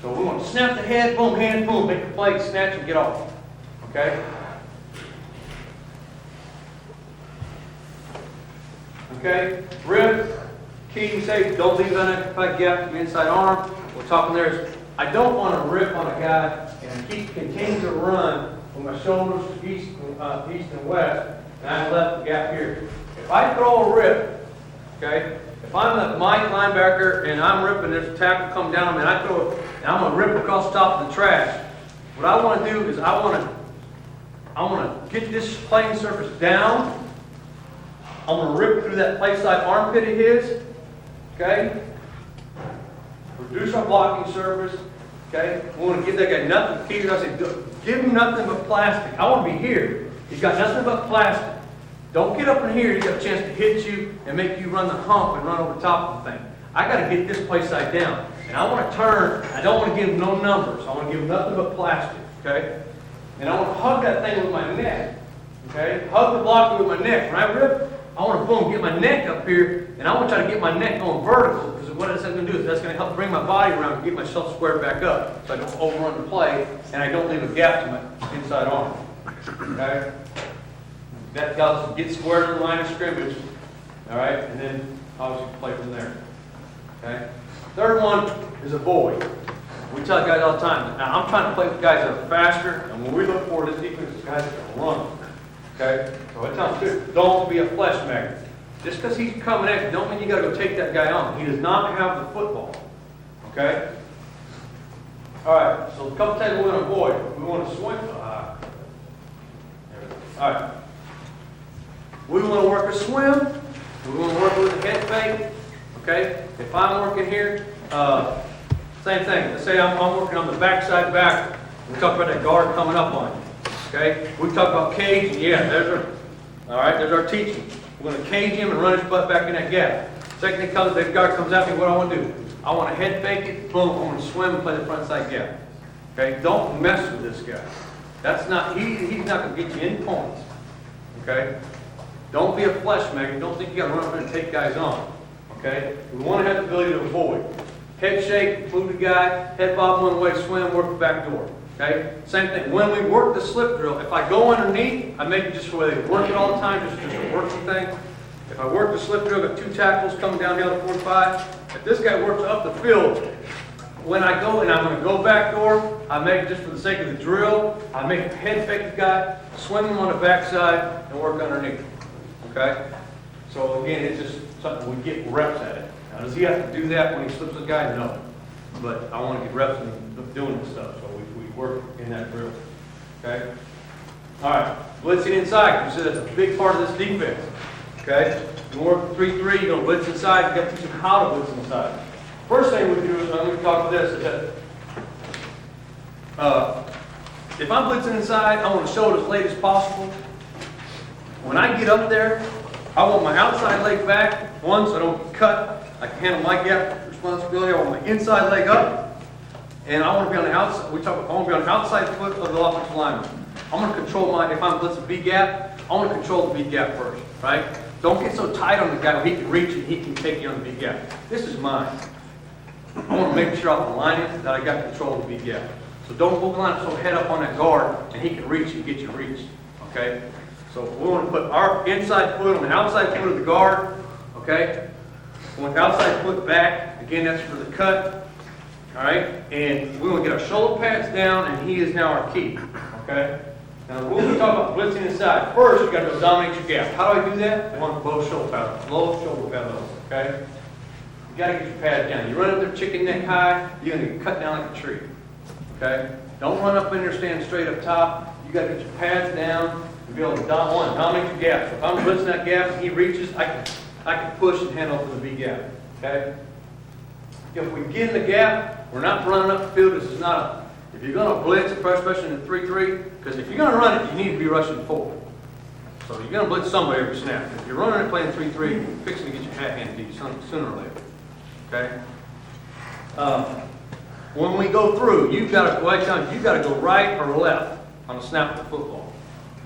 So we want to snap the head, boom, hand, boom, make the play, snatch, and get off. Okay? Okay? Rip, key and safe, don't leave unoccupied gap to the inside arm. We're talking there is, I don't want to rip on a guy and continue to run with my shoulders east and west, and I left the gap here. If I throw a rip, okay, if I'm the Mike linebacker and I'm ripping, there's a tackle come down and I throw it, and I'm going to rip across the top of the trash, what I want to do is I want to get this playing surface down. I'm going to rip through that play side armpit of his, okay? Reduce our blocking surface, okay? We want to give that guy nothing. Peter, I say, give him nothing but plastic. I want to be here. He's got nothing but plastic. Don't get up in here. He's got a chance to hit you and make you run the hump and run over top of the thing. I got to get this play side down. And I want to turn. I don't want to give him no numbers. I want to give him nothing but plastic, okay? And I want to hug that thing with my neck, okay? Hug the blocker with my neck. When I rip, I want to, boom, get my neck up here, and I want to try to get my neck going vertical, because what that's going to do is that's going to help bring my body around and get myself squared back up, so I don't overrun the play, and I don't leave a gap to my inside arm. Okay? That helps get squared in the line of scrimmage, all right, and then obviously play from there. Okay? Third one is avoid. We tell guys all the time, now I'm trying to play with guys that are faster, and when we look for this defense, is guys that can run. Okay? So I tell them, too, don't be a flesh magnet. Just because he's coming at you, don't mean you got to go take that guy on. He does not have the football. Okay? All right, so a couple things we're going to avoid. We want to swing. All right. We want to work a swim. We want to work with a head fake. Okay? If I'm working here, same thing. Let's say I'm working on the backside back. We talk about that guard coming up on you. Okay? We talk about cage, and yeah, there's our teaching. We're going to cage him and run his butt back in that gap. Second thing comes, that guard comes at me, what do I want to do? I want to head fake it, boom, I'm going to swim and play the front side gap. Okay? Don't mess with this guy. That's not, he's not going to get you any points. Okay? Don't be a flesh magnet. Don't think you got to run up there and take guys on. Okay? We want to have the ability to avoid. Head shake, move the guy, head bob one way, swim, work the back door. Okay? Same thing. When we work the slip drill, if I go underneath, I make it just where they work it all the time, just a working thing. If I work the slip drill, got two tackles coming downhill to 45. If this guy works up the field, when I go and I'm going to go back door, I make it just for the sake of the drill. I make a head fake the guy, swing him on the backside, and work underneath. Okay? So again, it's just something we get reps at it. Now, does he have to do that when he slips the guy? No. But I want to get reps in doing this stuff, so we work in that drill. Okay? All right. Blitzing inside. You said that's a big part of this defense. Okay? You work 3-3, you're going to blitz inside. You've got to teach them how to blitz inside. First thing we do is, I'm going to talk about this, is that if I'm blitzing inside, I want to show it as late as possible. When I get up there, I want my outside leg back, one, so I don't get cut. I can handle my gap responsibility. I want my inside leg up, and I want to be on the outside. I want to be on the outside foot of the offensive lineman. I'm going to control if I'm blitzing B gap, I want to control the B gap first, right? Don't get so tight on the guy where he can reach and he can take you on the B gap. This is mine. I want to make sure off the line that I got control of the B gap. So don't line so head up on that guard and he can reach and get you reached, okay? So we want to put our inside foot on the outside foot of the guard, okay? We want the outside foot back. Again, that's for the cut, all right? And we want to get our shoulder pads down, and he is now our key, okay? Now, the rules we talk about blitzing inside. First, you got to dominate your gap. How do I do that? I want low shoulder pad level, okay? You got to get your pads down. You run up there chicken neck high, you're going to get cut down like a tree, okay? Don't run up in there standing straight up top. You got to get your pads down and be able to dominate your gap. So if I'm blitzing that gap and he reaches, I can push and hand open the big gap, okay? If we get in the gap, we're not running up the field. This is not a, if you're going to blitz, especially in the 3-3, because if you're going to run it, you need to be rushing forward. So you're going to blitz somebody every snap. If you're running and playing 3-3, you're fixing to get your hat handed to you sooner or later, okay? When we go through, you've got to go right or left on the snap of the football.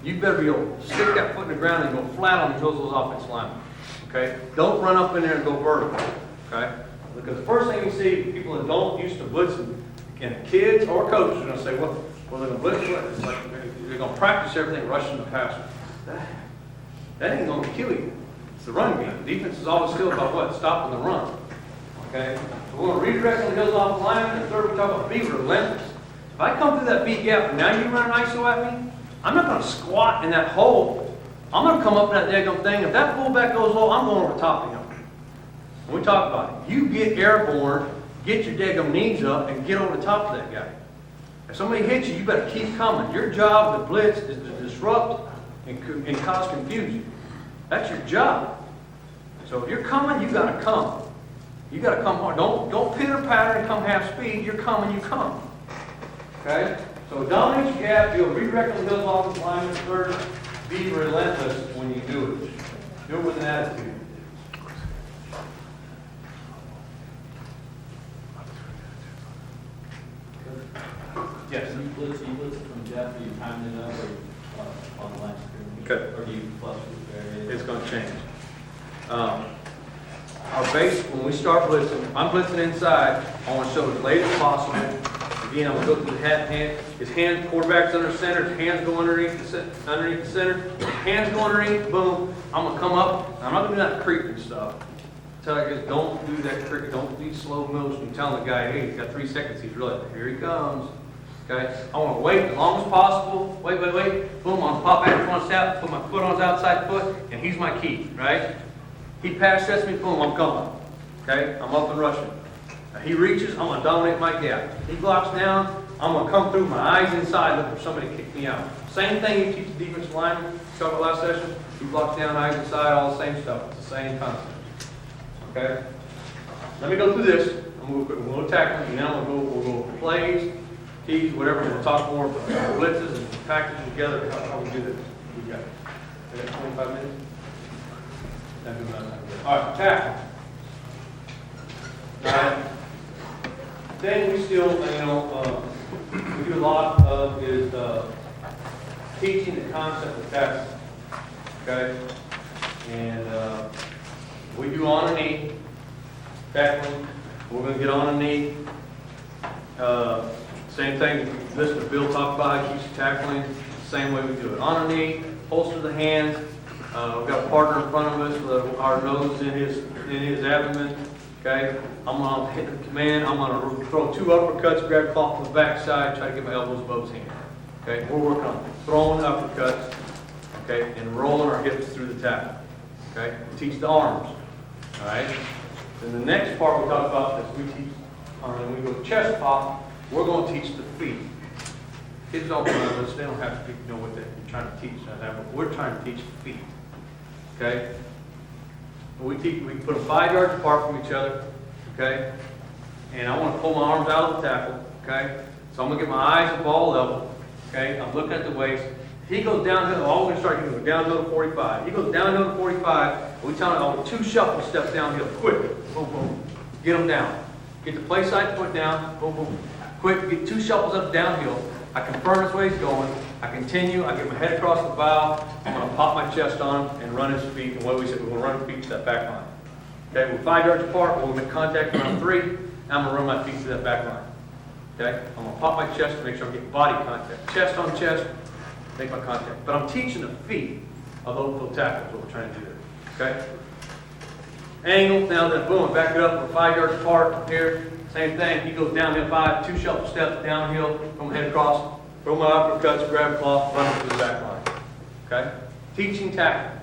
You better be able to stick that foot in the ground and go flat on the heels of those offensive linemen. Okay? Don't run up in there and go vertical. Okay? Because the first thing you see, people that don't used to blitzing, and kids or coaches are going to say, well, they're going to blitz what? It's like they're going to practice everything rushing the passer. That ain't going to kill you. It's the run game. Defense is always still about what? Stopping the run. Okay? So we're going to redirect on the heels off the line, and third, we talk about be relentless. If I come through that B gap and now you run an ISO at me, I'm not going to squat in that hole. I'm going to come up in that daggum thing. If that fullback goes low, I'm going over top of him. When we talk about it, you get airborne, get your daggum knees up, and get over the top of that guy. If somebody hits you, you better keep coming. Your job to blitz is to disrupt and cause confusion. That's your job. So if you're coming, you got to come. You got to come hard. Don't pitter patter and come half speed. You're coming, you come. Okay? So dominate your gap, you'll redirect the heels off the line. Third, be relentless when you do it. Do it with an attitude. Yes. You blitz from depth, or you time it up, or on the line of scrimmage? Okay. Or do you flush with various? It's going to change. Our base, when we start blitzing, I'm blitzing inside. I want to show it as late as possible. Again, I'm going to go through the hand. His hand, quarterback's under center. His hands go underneath the center. Hands go underneath. Boom. I'm going to come up. I'm not going to do that creeping stuff. Tell you guys, don't do that creeping. Don't do slow motion. Telling the guy, hey, he's got 3 seconds. He's really, here he comes. Okay. I want to wait as long as possible. Wait. Boom. I'm going to pop back front step. Put my foot on his outside foot, and he's my key. Right. He pass sets me. Boom. I'm coming. Okay. I'm up and rushing. He reaches, I'm going to dominate my gap. He blocks down, I'm going to come through my eyes inside, look for somebody to kick me out. Same thing you teach the defensive lineman. Talked about last session. He blocks down, eyes inside, all the same stuff. It's the same concept. Okay? Let me go through this. We'll tackle it, and now we'll go for plays, tees, whatever. We'll talk more about blitzes and packages together, how we do this. We got 25 minutes? All right, tackle. Now, thing we still, we do a lot of is teaching the concept of tackling. Okay? And we do on a knee tackling. We're going to get on a knee. Same thing, Mr. Bill talked about, he keeps tackling. Same way we do it. On a knee, holster the hands. We've got a partner in front of us with our nose in his abdomen. Okay, I'm going to hit the command. I'm going to throw 2 uppercuts, grab cloth from the backside, try to get my elbows above his hand. Okay, we're working on throwing uppercuts, okay, and rolling our hips through the tackle. Okay, we teach the arms. All right. Then the next part we talk about is we teach, when we go chest pop, we're going to teach the feet. Kids don't know this; they don't have to know what they're trying to teach. But we're trying to teach the feet. Okay. We put them 5 yards apart from each other, okay? And I want to pull my arms out of the tackle, okay? So I'm going to get my eyes at ball level, okay? I'm looking at the waist. He goes downhill, all we're gonna start doing is downhill to 45. He goes downhill to 45, and we tell him, oh, 2 shuffle steps downhill, quick, boom, boom. Get him down. Get the play side foot down, boom, boom. Quick, get 2 shuffles up downhill. I confirm his way he's going. I continue, I get my head across the bow. I'm gonna pop my chest on him and run his feet. And what we said, we're gonna run his feet to that back line. Okay, we're 5 yards apart, we'll make contact around 3, and I'm gonna run my feet to that back line. Okay, I'm gonna pop my chest to make sure I'm getting body contact. Chest on chest, make my contact. But I'm teaching the feet of open field tackle is what we're trying to do there. Okay? Angle, now then boom, back it up, we're 5 yards apart here. Same thing, he goes downhill 5, 2 shuffle steps downhill, throw my head across, throw my uppercuts, grab a cloth, run it to the back line. Okay? Teaching tackle.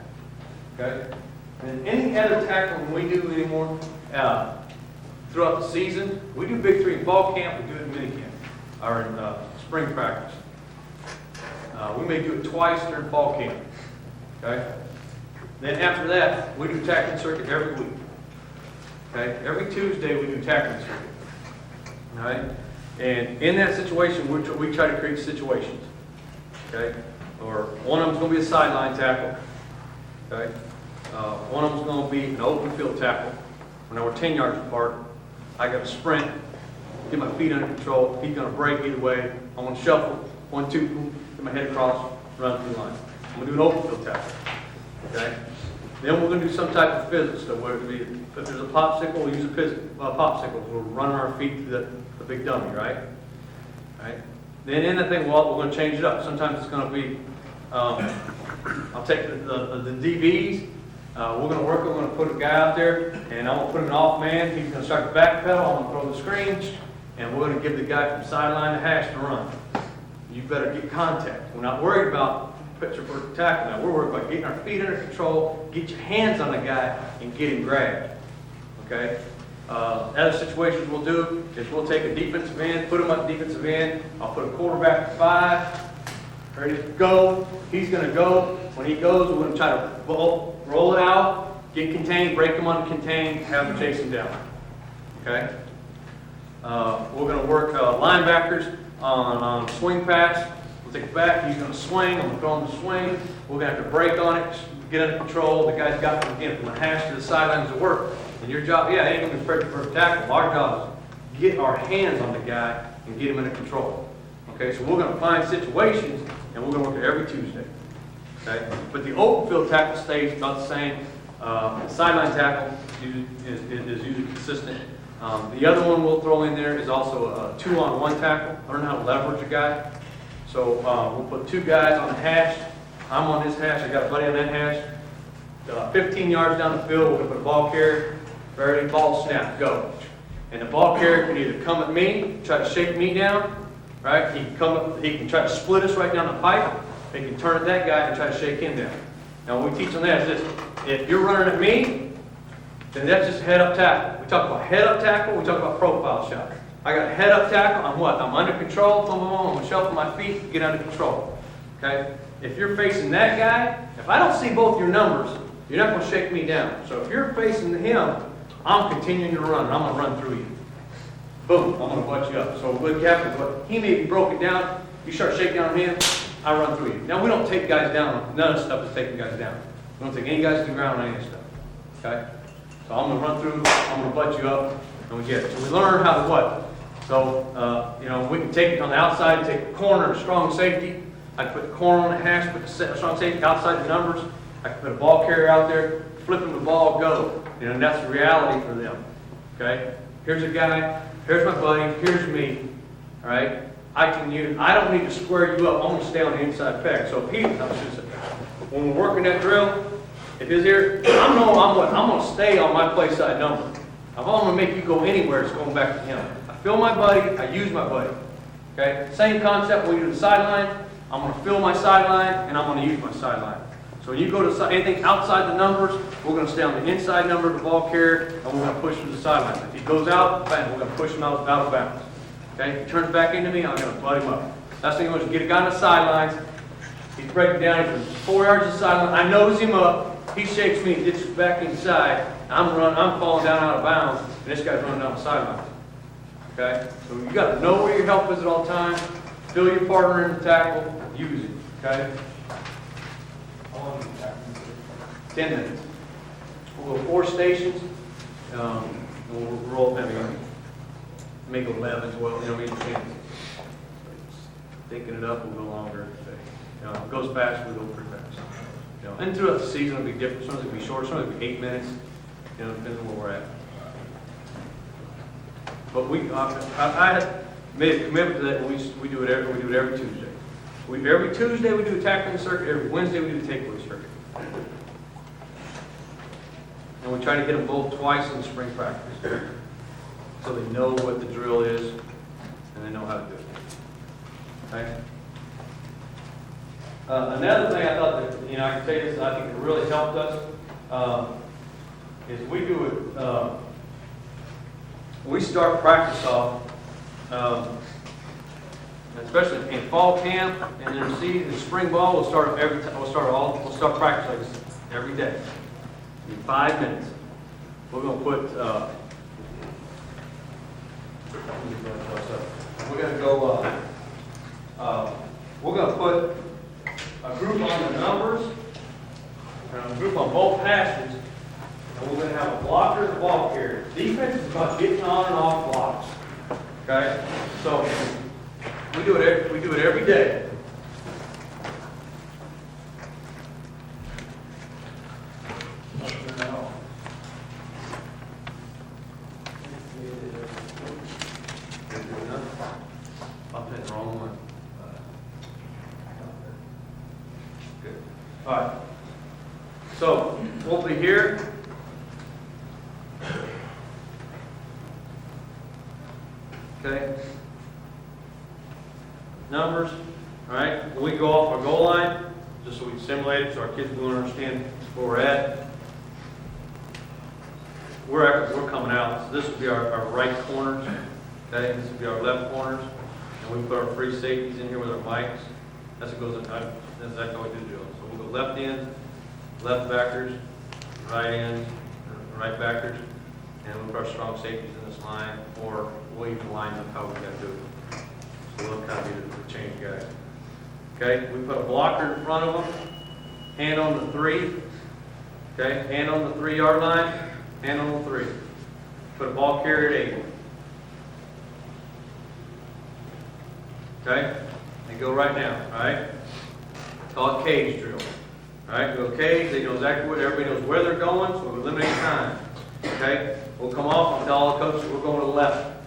Okay? And any other tackling we do anymore, throughout the season, we do Big 3 in fall camp, we do it in mini camp, or in spring practice. We may do it twice during fall camp. Okay? Then after that, we do tackling circuit every week. Okay? Every Tuesday we do tackling circuit. All right? And in that situation, we try to create situations. Okay? Or one of them's going to be a sideline tackle. Okay? One of them's going to be an open field tackle. When we're 10 yards apart, I got to sprint, get my feet under control. He's going to break either way. I'm going to shuffle, 1, 2, boom, get my head across, run through the line. I'm going to do an open field tackle. Okay? Then we're going to do some type of physics. So whether it be, if there's a popsicle, we'll use a popsicle. We'll run our feet through the big dummy, right? Right? Then in that thing, well, we're going to change it up. Sometimes it's going to be, I'll take the DBs. We're going to put a guy out there, and I'm going to put him in off man. He's going to start the back pedal. I'm going to throw the screens, and we're going to give the guy from sideline to hash to run. You better get contact. We're not worried about picture for tackle now. We're worried about getting our feet under control, get your hands on the guy, and get him grabbed. Okay? Other situations we'll do is we'll take a defensive end, put him up defensive end. I'll put a quarterback at 5, ready to go. He's going to go. When he goes, we're going to try to roll it out, get contained, break him on contained, have him chase him down. Okay? We're going to work linebackers on swing pass. We'll take it back, he's going to swing, I'm going to throw him to swing. We're going to have to break on it, get under control. The guy's got to, again, from the hash to the sidelines to work. And your job, yeah, it ain't going to be perfect for a tackle. Our job is get our hands on the guy and get him under control. Okay, so we're going to find situations, and we're going to work it every Tuesday. Okay, but the open field tackle stays about the same. The sideline tackle is usually consistent. The other one we'll throw in there is also a 2-on-1 tackle. Learn how to leverage a guy. So we'll put 2 guys on the hash. I'm on this hash. I got a buddy on that hash. 15 yards down the field, we're going to put a ball carrier. Ready, ball snap, go. And the ball carrier can either come at me, try to shake me down, right? He can come up, he can try to split us right down the pipe. He can turn at that guy and try to shake him down. Now what we teach on that is this: if you're running at me, then that's just head up tackle. We talk about head up tackle. We talk about profile shot. I got a head up tackle, I'm what? I'm under control, boom, boom, boom, I'm gonna shuffle my feet, get under control. Okay? If you're facing that guy, if I don't see both your numbers, you're not gonna shake me down. So if you're facing him, I'm continuing to run, and I'm gonna run through you. Boom, I'm gonna butt you up. So what happens, he may be broken down, you start shaking on him, I run through you. Now we don't take guys down, none of the stuff is taking guys down. We don't take any guys to the ground on any stuff. Okay? So I'm gonna run through, I'm gonna butt you up, and we get it. So we learn how to what? So, we can take it on the outside, take a corner, a strong safety. I can put the corner on the hash, put the strong safety outside the numbers. I can put a ball carrier out there, flip him the ball, go. And that's the reality for them. Okay? Here's a guy, here's my buddy, here's me. All right? I don't need to square you up. I'm going to stay on the inside peg. So if when we're working that drill, if he's here, I'm going to stay on my play side number. If I'm going to make you go anywhere, it's going back to him. I feel my buddy, I use my buddy. Okay? Same concept when you do the sideline. I'm going to fill my sideline, and I'm going to use my sideline. So when you go to anything outside the numbers, we're going to stay on the inside number of the ball carrier, and we're going to push him to the sideline. If he goes out, bang, we're going to push him out of bounds. Okay? If he turns back into me, I'm going to butt him up. Last thing I want is to get a guy on the sidelines. He's breaking down. He's 4 yards to the sideline. I nose him up. He shakes me, gets back inside. I'm falling down out of bounds, and this guy's running down the sideline. Okay? So you got to know where your help is at all times. Fill your partner in the tackle. Use it. Okay? How long is the tackling? 10 minutes. We'll go 4 stations, and we'll roll, make it 11 as well, you know, it depends. Thinking it up, we'll go longer. You know, if it goes fast, we'll go pretty fast. You know, and throughout the season, it'll be different. Some it'll be short, some it'll be 8 minutes, you know, depending on where we're at. But I had made a commitment to that, we do it every Tuesday. Every Tuesday, we do a tackling circuit, every Wednesday, we do the takeaway circuit. And we try to hit them both twice in spring practice. So they know what the drill is, and they know how to do it. Okay? Another thing I thought that, you know, I can say this, I think it really helped us, is we do it, we start practice off, especially in fall camp, and then the spring ball, we'll start practice like this every day. In 5 minutes. We're going to put, we're going to put a group on the numbers, and a group on both passes, and we're going to have a blocker and a ball carrier. Defense is about getting on and off blocks. Okay? So, we do it every day. I'm hitting the wrong one. Good. All right. So we'll be here. Okay. Numbers. All right. When we go off our goal line, just so we can simulate it, so our kids will understand where we're at. We're coming out. So this will be our right corners. Okay, this will be our left corners, and we put our free safeties in here with our mics. That's what goes. That's exactly how we do the drill. So we'll go left end, left backers, right end, right backers, and we'll put our strong safeties in this line, or we'll even line up how we got to do it. So we'll kind of be the change guys. Okay, we put a blocker in front of them, hand on the 3. Okay, hand on the 3-yard line, hand on the 3. Put a ball carrier at 8. Okay? They go right now, all right? Call it cage drill. All right, go cage, they know exactly what, everybody knows where they're going, so we eliminate time. Okay? We'll come off and tell all the coaches we're going to the left.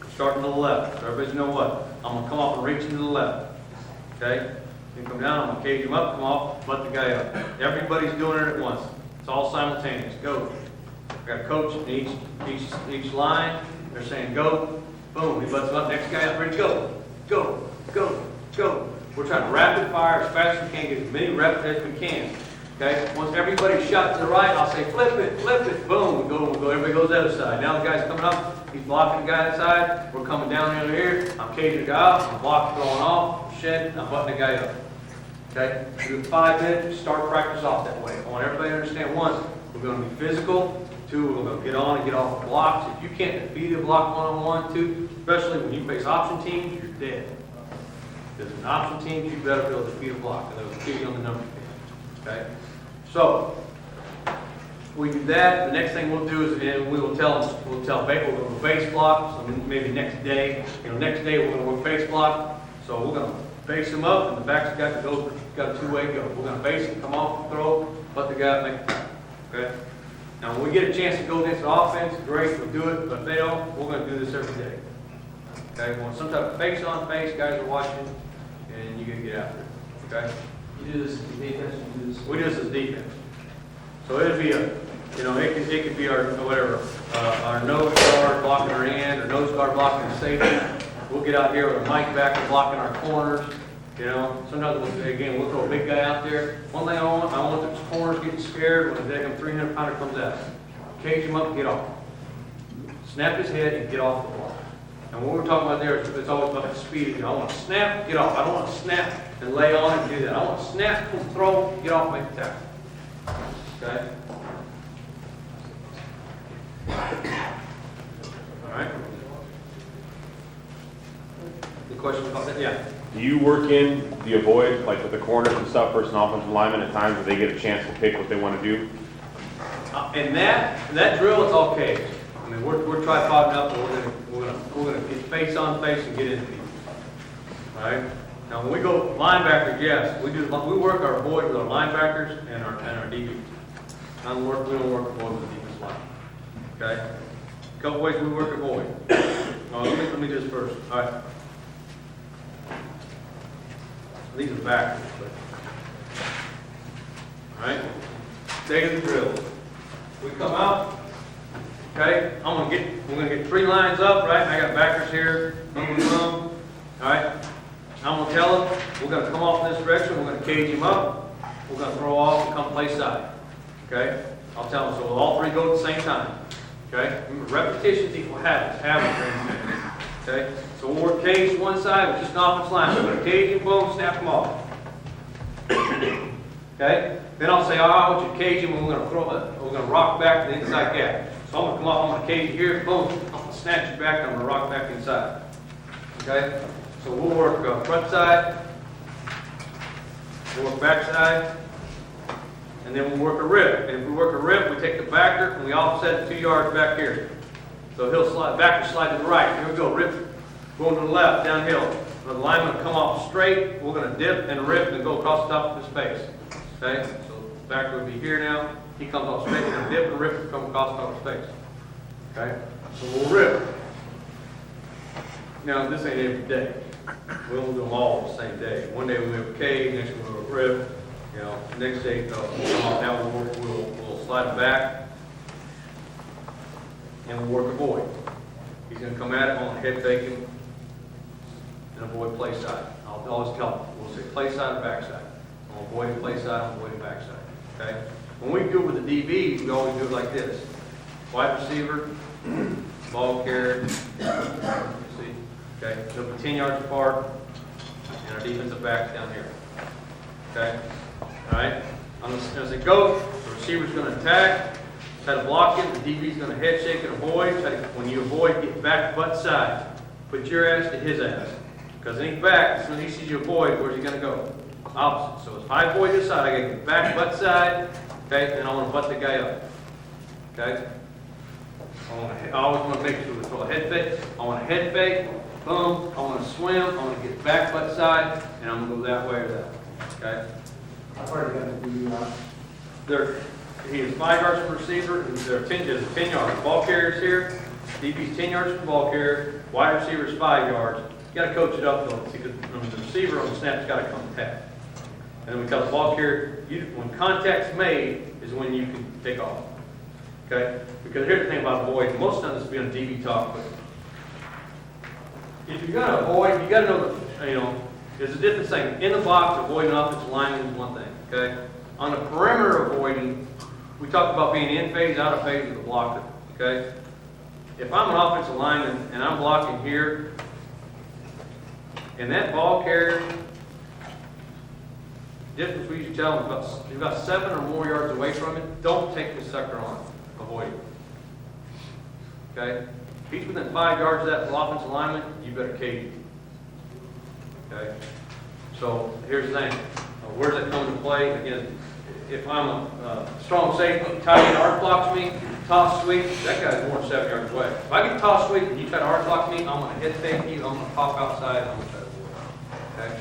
We're starting to the left. So everybody's know what? I'm going to come off and reach into the left. Okay? You come down, I'm going to cage him up, come off, butt the guy up. Everybody's doing it at once. It's all simultaneous. Go. We've got a coach in each line. They're saying go. Boom. He butts him up. Next guy up, ready to go. Go, go, go. We're trying to rapid fire as fast as we can, get as many reps as we can. Okay? Once everybody's shot to the right, I'll say flip it, boom, we go, everybody goes the other side. Now the guy's coming up, he's blocking the guy outside, we're coming down over here, I'm caging the guy up, I'm blocking going off, shed, I'm butting the guy up. Okay? We do 5 minutes, start practice off that way. I want everybody to understand, 1, we're going to be physical. 2, we're going to get on and get off the blocks. If you can't defeat a block one-on-one, 2, especially when you face option teams, you're dead. Because in option teams, you better be able to defeat a block, and they'll kill you on the number 10. Okay? So, we do that. The next thing we'll do is, and we'll tell we're going to base block. So maybe next day, next day we're going to work base block. So we're going to base them up, and the back's got a 2-way go. We're going to base them, come off, throw, let the guy make it. Okay? Now, when we get a chance to go against the offense, great, we'll do it. But if they don't, we're going to do this every day. Okay? We want some type of face on face, guys are watching, and you got to get after it. Okay? You do this as defense, you do this. We do this as defense. So it'd be it could be our nose guard blocking our end, or nose guard blocking the safety. We'll get out here with a mic back and blocking our corners. Sometimes we'll throw a big guy out there. One thing I want the corners getting scared when the damn 300-pounder comes out. Cage him up and get off. Snap his head and get off the block. And what we're talking about there, it's always about the speed. I want to snap, get off. I don't want to snap and lay on and do that. I want to snap, throw, get off, make the tackle. Okay? All right. The question about that? Yeah. Do you work in the avoid, like with the corners and stuff, versus an offensive lineman at times where they get a chance to pick what they want to do? And that drill, it's all cage. I mean, we're tripoding up, and we're gonna get face on face and get into people. All right? Now, when we go linebackers, yes, we work our void with our linebackers and our DBs. We don't work a void with the defensive line. Okay? A couple ways we work a void. Let me do this first. All right. These are backwards, but. All right? Take the drill. We come out. Okay? We're gonna get 3 lines up, right? I got backers here. Boom, boom, boom. All right? I'm going to tell him, we're going to come off in this direction, we're going to cage him up, we're going to throw off and come play side. Okay? I'll tell him, so all 3 go at the same time. Okay? Remember, repetitions equal habits. Okay? So when we're caged one side, it's just an offensive line. We're going to cage him, boom, snap him off. Okay? Then I'll say, I want you to cage him, and we're going to rock back to the inside gap. So I'm going to come off, I'm going to cage you here, boom, I'm going to snatch you back, and I'm going to rock back inside. Okay? So we'll work front side, we'll work back side, and then we'll work a rip. And if we work a rip, we take the backer and we offset 2 yards back here. So he'll slide, backer slide to the right. Here we go, rip, going to the left, downhill. The lineman will come off straight, we're going to dip and rip and go across the top of his face. Okay, so the backer would be here now. He comes off straight, we're going to dip and rip and come across the top of his face. Okay, so we'll rip. Now, this ain't every day. We don't do them all the same day. One day we have a cage, next one we'll rip. You know, next day we'll come off. Now we'll slide it back, and we'll work a void. He's going to come at it on a head fake him, and avoid play side. I'll always tell him, we'll say play side or back side. I'll avoid play side, I'll avoid back side. Okay? When we do it with the DBs, we always do it like this. Wide receiver, ball carrier, see? Okay, they'll be 10 yards apart, and our defensive back's down here. Okay? All right? As it goes, the receiver's going to attack, try to block it, the DB's going to head shake and avoid. When you avoid, get back butt side. Put your ass to his ass. Because when he's back, as soon as he sees you avoid, where's he going to go? Opposite. So if I avoid this side, I got to get back butt side, okay, and I want to butt the guy up. Okay? I always want to make sure we throw a head fake. I want a head fake. Boom, I want to swim, I want to get back butt side, and I'm going to go that way or that way. Okay? I've already got to do, He is 5 yards from receiver, there's 10 yards. Ball carrier's here, DB's 10 yards from ball carrier, wide receiver's 5 yards. You got to coach it up though, because the receiver on the snap's got to come tap. And then because ball carrier, when contact's made is when you can take off. Okay? Because here's the thing about void, most of the time this will be on DB talk, but if you're going to avoid, you got to know that, there's a difference thing. In the box, avoiding offensive lineman is one thing, okay? On the perimeter avoiding, we talked about being in phase, out of phase with the blocker, okay? If I'm an offensive lineman and I'm blocking here, and that ball carrier, difference we usually tell them, if you're about 7 or more yards away from it, don't take this sucker on. Avoid it. Okay? If he's within 5 yards of that offensive lineman, you better cage him. Okay? So here's the thing. Where's that come into play? Again, if I'm a strong safety, tight end arc blocks me, toss sweep, that guy's more than 7 yards away. If I get toss sweep and you try to arc block me, I'm going to head fake you, I'm going to pop outside, I'm going to try to avoid it. Okay?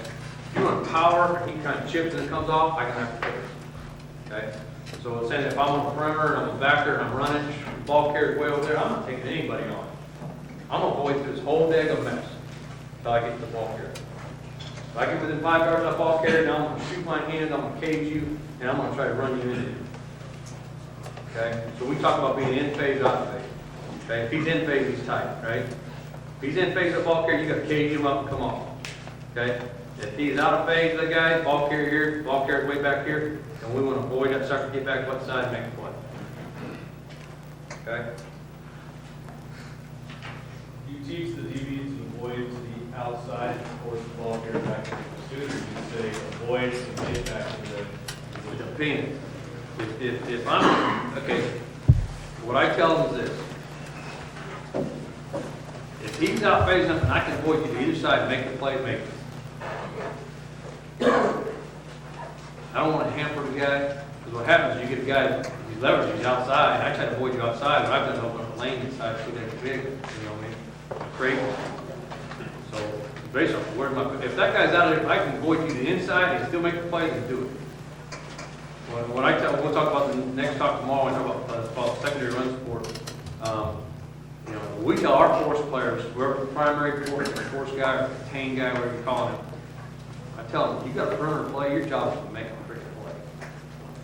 If you want to power, and he kind of chips and it comes off, I'm going to have to kick it. Okay? So it's saying if I'm on the perimeter and I'm a backer and I'm running, the ball carries way over there, I'm not taking anybody on. I'm going to avoid through this whole daggone mess until I get to the ball carrier. If I get within 5 yards of that ball carrier, now I'm going to shoot my hand, I'm going to cage you, and I'm going to try to run you in. Okay? So we talk about being in phase, out of phase. Okay? If he's in phase, he's tight, right? If he's in phase of the ball carrier, you got to cage him up and come off. Okay? If he's out of phase of the guy, ball carrier here, ball carrier's way back here, and we want to avoid that sucker, get back butt side and make a play. Okay? You teach the DBs to avoid the outside and force the ball carrier back to the student, you say avoid and get back to the. It depends. If I'm, okay, what I tell them is this. If he's out phasing up and I can avoid you to either side and make the play, make it. I don't want to hamper the guy, because what happens is you get a guy, he leverages, he's outside, I try to avoid you outside, but I've done open up the lane inside, so they're big, you know what I mean? Crazy. So, basically, if that guy's out there, if I can avoid you to the inside and still make the play, then do it. We'll talk about the next talk tomorrow, when we talk about, it's called secondary run support. You know, we tell our force players, whoever the primary force guy, or contain guy, whatever you call him, I tell them, you got a perimeter play, your job is to make a freaking play.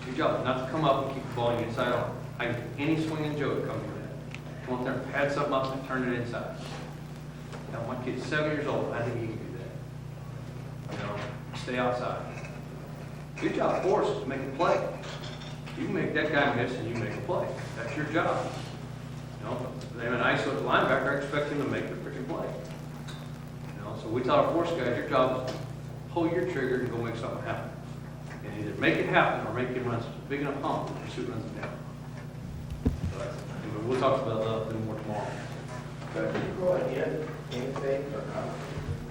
Your job is not to come up and keep the ball inside on. I can get any swinging Joe to come do that. Come up there and pad something up and turn it inside. Now, my kid's 7 years old, I think he can do that. You know, stay outside. Your job, force, is to make a play. You can make that guy miss and you make a play. That's your job. You know, if they're an ISO linebacker, I expect him to make the freaking play. You know, so we tell our force guys, your job is to pull your trigger and go make something happen. And either make it happen or make him run a big enough hump and shoot runs it down. So we'll talk about that a little more tomorrow. Did you go ahead in phase or not?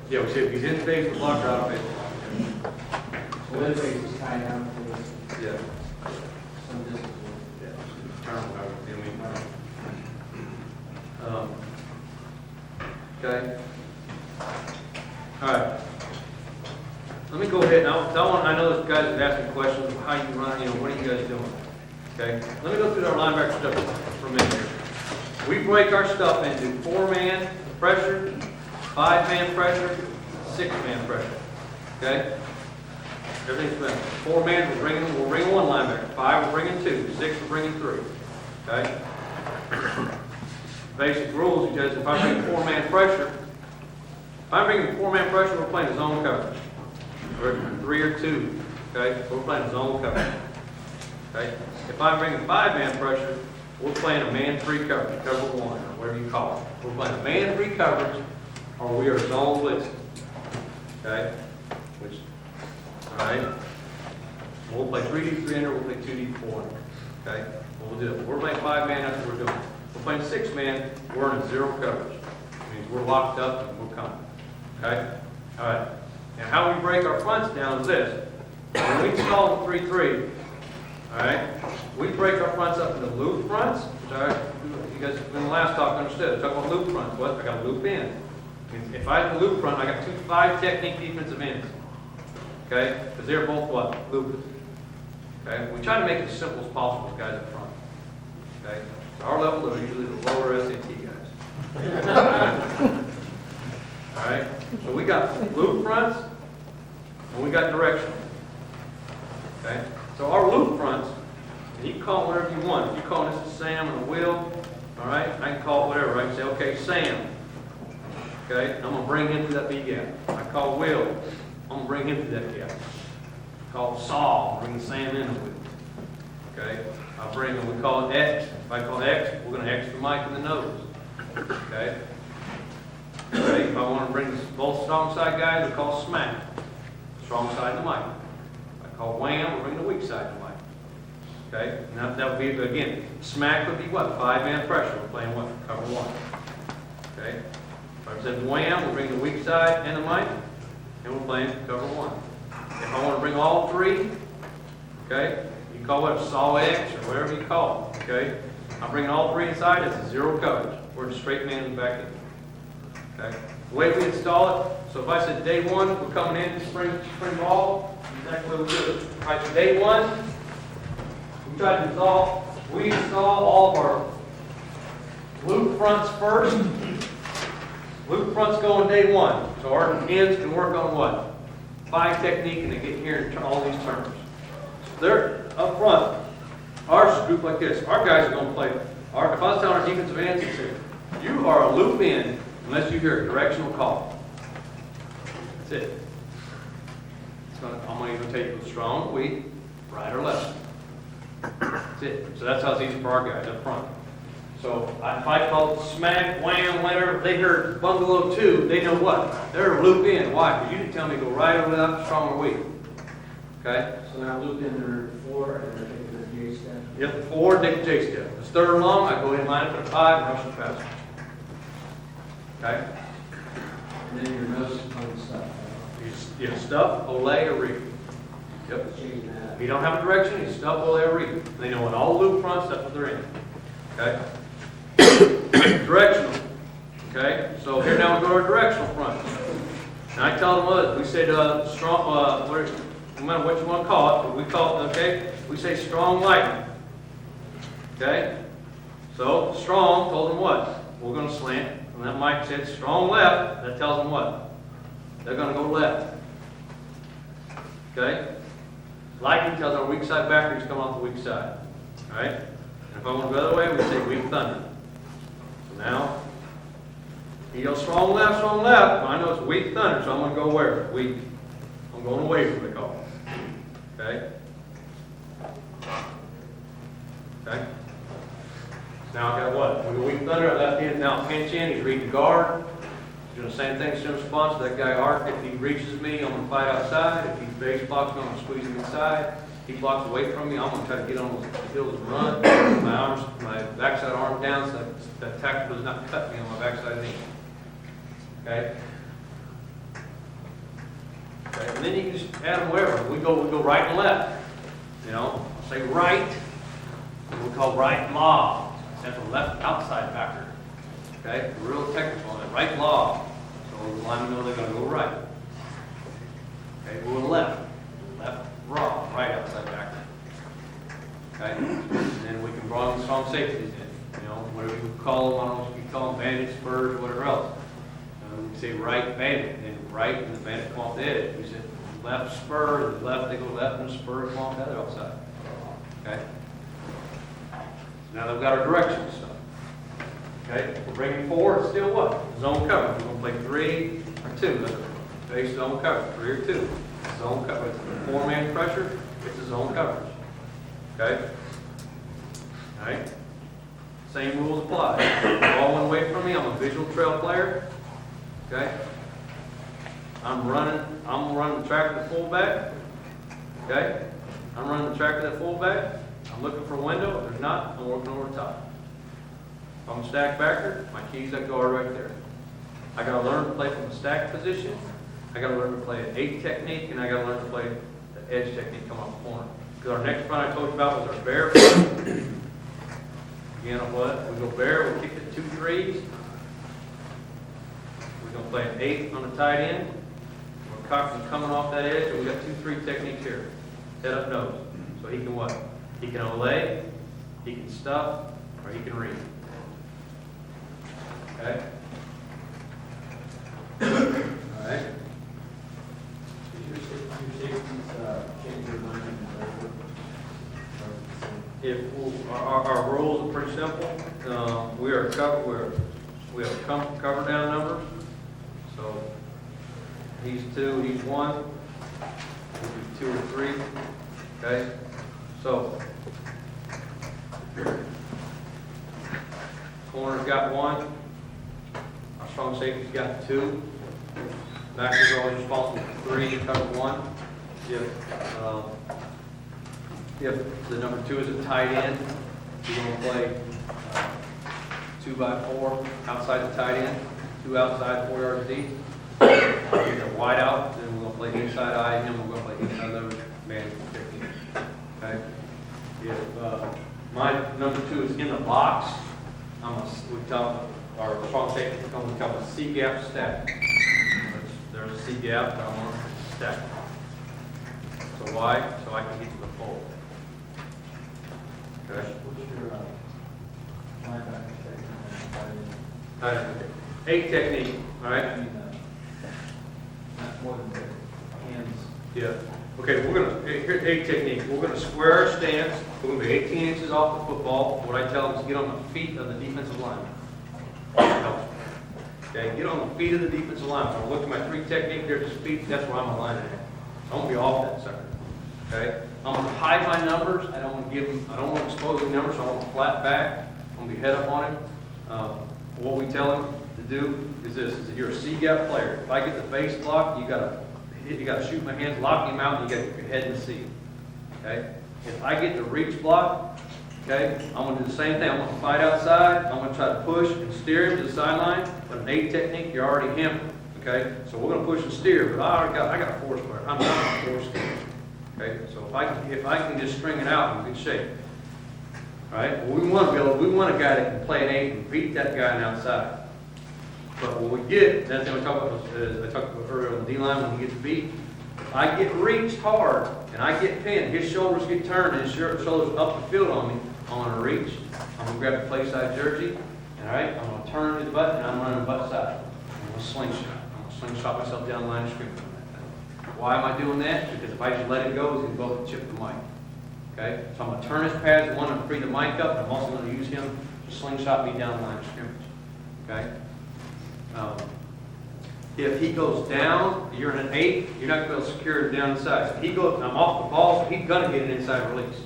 Yeah, we said if he's in phase, the blocker out of phase. So in phase is kind of out to Yeah. some distance. Yeah. Turn, however, you know what I mean? Okay. All right. Let me go ahead now. I know those guys are asking questions of how you run, you know, what are you guys doing? Okay. Let me go through our linebacker stuff for a minute here. We break our stuff into 4-man pressure, 5-man pressure, 6-man pressure. Okay? Everything's been 4-man, we're bringing 1 linebacker. 5, we're bringing 2. 6, we're bringing 3. Okay? Basic rules, you guys, if I bring 4-man pressure, if I'm bringing 4-man pressure, we're playing zone coverage. Or 3 or 2. Okay? We're playing zone coverage. Okay? If I'm bringing 5-man pressure, we're playing a man-free coverage, cover 1, or whatever you call it. We're playing a man-free coverage, or we are zone blitzing. Okay? Which, all right? We'll play 3D 300, we'll play 2D 400. Okay? We'll do it. We're playing 5-man, that's what we're doing. We're playing 6-man, we're in a 0 coverage. It means we're locked up and we're coming. Okay? All right. Now, how we break our fronts down is this. When we install the 3-3, all right, we break our fronts up into loop fronts, which you guys in the last talk understood. I talk about loop fronts. What? I got a loop in. If I have a loop front, I got 2 5-technique defensive ends. Okay? Because they're both what? Loopers. Okay? We try to make it as simple as possible with guys up front. Okay? So our level are usually the lower SAT guys. All right? So we got loop fronts and we got directional. Okay? So our loop fronts, and you can call it whatever you want. If you call this a Sam and a Will, all right, I can call it whatever. I can say, okay, Sam. Okay, I'm going to bring him to that B gap. I call Will, I'm going to bring him to that gap. Call Saul, bring Sam in with him. Okay, I'll bring him, we call it X. If I call X, we're going to X the mic in the nose. Okay? Okay, if I want to bring both strong side guys, we call smack. Strong side of the mic. Called wham, we'll bring the weak side to mic. Okay? Now that would be, again, smack would be what? 5-man pressure. We're playing what? Cover 1. Okay? If I said wham, we'll bring the weak side and the mic, and we're playing cover 1. If I want to bring all 3, okay, you call it saw X or whatever you call it. Okay? I'm bringing all 3 inside, it's a 0 coverage. We're just straight man in the back end. Okay? The way we install it, so if I said day 1, we're coming in, spring ball, exactly what we do. All right, so day 1, we install all of our loop fronts first. Loop fronts go on day 1. So our ends can work on what? 5-technique, and they get here and all these terms. So they're up front. Ours is grouped like this. Our guys are going to play. If I was telling our defensive ends, I'd say, you are a loop in unless you hear a directional call. That's it. I'm going to even tell you strong, weak, right or left. That's it. So that's how it's easy for our guys up front. So if I call it smack, wham, whatever, they heard bungalow 2, they know what? They're loop in. Why? Because you didn't tell me to go right or left, strong or weak. Okay? So now loop in their 4 and they're taking their J step. Yep, 4, take the J step. If it's 3rd and long, I go ahead and line up at a 5 and rush the pass. Okay? And then your nose is on the stuff. You stuff, olay, or read. Yep. If you don't have a direction, you stuff, olay, or read. They know in all loop fronts, that's what they're in. Okay? Directional. Okay? So here now we go to our directional front. And I tell them what, we said strong, no matter what you want to call it, but we call it, okay? We say strong lightning. Okay? So strong told them what? We're going to slant. And that Mike said strong left, that tells them what? They're going to go left. Okay? Lightning tells our weak side backer he's coming off the weak side. Alright? And if I want to go the other way, we say weak thunder. So now, he goes strong left, I know it's weak thunder, so I'm going to go where? Weak. I'm going away from the call. Okay? Okay? Now I got what? We go weak thunder, left hand now pinch in, he's reading the guard. He's doing the same thing, same response. That guy arc, if he reaches me, I'm going to fight outside. If he base blocks me, I'm going to squeeze him inside. If he blocks away from me, I'm going to try to get on his heels and run. My backside arm down so that tackle does not cut me on my backside knee. Okay? Okay, and then you can just add them wherever. We go right and left. You know, say right, we call right law. That's a left outside backer. Okay, we're real technical on that. Right law. So the linemen know they're going to go right. Okay, we'll go left. Left raw, right outside backer. Okay, and then we can bring strong safeties in. You know, whatever you call them, I don't know if you call them bandit spurs or whatever else. We say right bandit, and right and the bandit come off the edge. We said left spur, the left, they go left and the spur come off the other outside. Okay? So now they've got our directions. Okay? We're bringing forward, it's still what? Zone coverage. We're going to play 3 or 2. Base zone coverage, 3 or 2. Zone coverage. 4-man pressure, it's a zone coverage. Okay? All right? Same rules apply. Ball went away from me, I'm a visual trail player. Okay? I'm running the track of the fullback. Okay? I'm running the track of that fullback. I'm looking for a window. If there's not, I'm working over top. If I'm a stack backer, my key's that guard right there. I gotta learn to play from the stack position. I gotta learn to play an 8 technique, and I gotta learn to play the edge technique come off the corner. Because our next front I told you about was our bear. Again, what? We go bear, we kick it 2 3s. We're going to play an 8 on the tight end. We're coming off that edge, and we got 2-3 techniques here. Head up nose. So he can what? He can olay, he can stuff, or he can read. Okay? All right. Your safeties change your mind? If our rules are pretty simple, we have cover down numbers. So he's 2, he's 1. We'll be 2 or 3. Okay. So corner's got 1. Our strong safety's got 2. Backers are always responsible for 3 to cover 1. If the number 2 is a tight end, we're going to play 2 by 4 outside the tight end, 2 outside, 4 yards deep. If a wide out, then we're going to play inside eye, and then we're going to play inside leverage man technique. Okay. If my number 2 is in the box, we tell our strong safety to become a C gap stack. There's a C gap, but I want to stack. So why? So I can get to the pole. Okay. What's your linebacker technique? 8 technique, all right? I mean, not more than hands. Yeah. Okay, here's 8 technique. We're gonna square our stance. We're gonna be 18 inches off the football. What I tell them is get on the feet of the defensive lineman. Okay, get on the feet of the defensive lineman. So I look at my 3 technique, there's his feet, that's where I'm aligning at. So I'm gonna be off that sucker. Okay? I'm gonna hide my numbers. I don't want to expose the numbers, so I want to flat back. I'm gonna be head up on him. What we tell him to do is this: is that you're a C gap player. If I get the face block, you gotta shoot my hands, lock him out, and you got your head in the C. Okay? If I get the reach block, okay, I'm gonna do the same thing. I'm gonna fight outside. I'm gonna try to push and steer him to the sideline. But an 8 technique, you're already him. Okay, so we're gonna push and steer, but I got a force player, I'm not a force steer. Okay, so if I can just string it out in good shape. All right, well, we want a guy that can play an 8 and beat that guy on the outside. But when we get, that's what I talked about earlier on the D-line, when he gets beat, I get reached hard, and I get pinned, his shoulders get turned, and his shoulders up the field on me, I'm gonna reach, I'm gonna grab the play side jersey, and all right, I'm gonna turn his butt, and I'm running butt side. I'm gonna slingshot. I'm gonna slingshot myself down the line of scrimmage on that thing. Why am I doing that? Because if I just let it go, he's gonna go and chip the mic. Okay? So I'm gonna turn his pads, one, and free the mic up, and I'm also gonna use him to slingshot me down the line of scrimmage. Okay? If he goes down, you're in an 8, you're not going to be able to secure it down inside. So he goes, I'm off the ball, so he's going to get an inside release.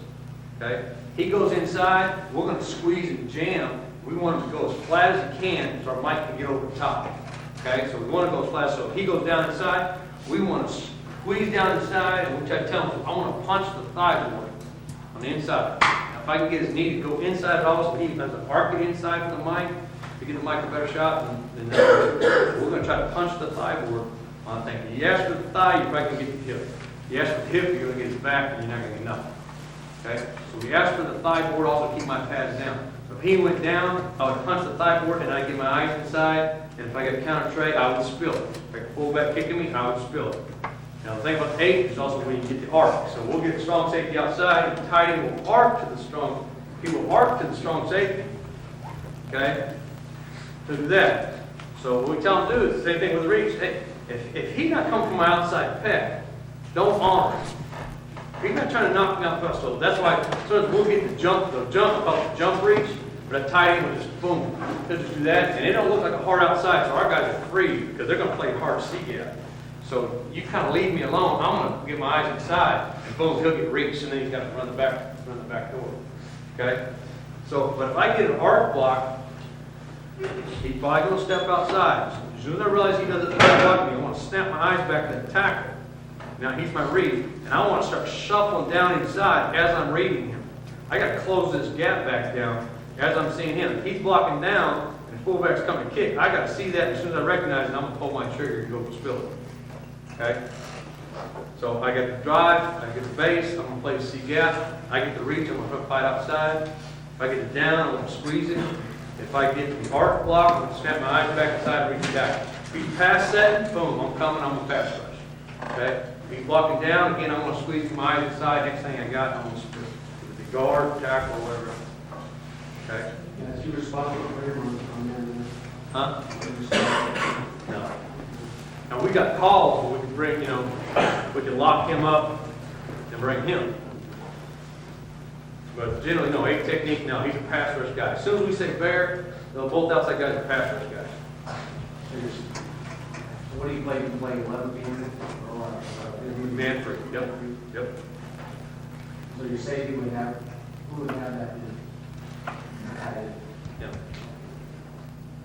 Okay? He goes inside, we're going to squeeze and jam. We want him to go as flat as he can so our mic can get over the top. Okay? So we want to go as flat. So if he goes down inside, we want to squeeze down inside, and which I tell him, I want to punch the thigh board on the inside. Now, if I can get his knee to go inside at all, so he has an arc it inside from the mic, to get the mic a better shot, then we're going to try to punch the thigh board on the thing. You ask for the thigh, you're probably going to get the hip. You ask for the hip, you're going to get his back, and you're not going to get nothing. Okay? So we ask for the thigh board also to keep my pads down. So if he went down, I would punch the thigh board, and I'd get my eyes inside, and if I get a counter tray, I would spill it. If I get a fullback kicking me, I would spill it. Now the thing about 8 is also when you get the arc. So we'll get the strong safety outside, and tight end will arc to the strong, he will arc to the strong safety. Okay? To do that. So what we tell him to do is the same thing with the reach. Hey, if he's not coming from my outside pad, don't honor him. He's not trying to knock me out. So that's why sometimes we'll get the jump called the jump reach, but a tight end will just boom. He'll just do that, and it don't look like a hard outside, so our guys are free because they're going to play hard C-gap. So you kind of leave me alone. I'm going to get my eyes inside, and boom, he'll get reached, and then he's got to run the back door. Okay. So, but if I get an arc block, he's probably going to step outside. As soon as I realize he doesn't block me, I want to snap my eyes back to the tackle. Now he's my read, and I want to start shuffling down inside as I'm reading him. I got to close this gap back down as I'm seeing him. If he's blocking down and the fullback's coming to kick, I got to see that. As soon as I recognize it, I'm going to pull my trigger and go for spill it. Okay? So I get the drive, I get the base, I'm going to play the C gap. I get the reach, I'm going to fight outside. If I get it down, I'm going to squeeze it. If I get the arc block, I'm going to snap my eyes back inside and reach back. If he's past that, boom, I'm coming, I'm going to pass rush. Okay? If he's blocking down, again, I'm going to squeeze my eyes inside. Next thing I got, I'm going to split. The guard, tackle, whatever. Okay? Yeah, is you responsible for him on Huh? No. Now, we got calls where we can bring, we can lock him up and bring him. But generally, no, 8 technique, no, he's a pass rush guy. As soon as we say bear, both outside guys are pass rush guys. So what do you play? You play 11 man or Man free, yep. So your safety would have, who would have that? Yep.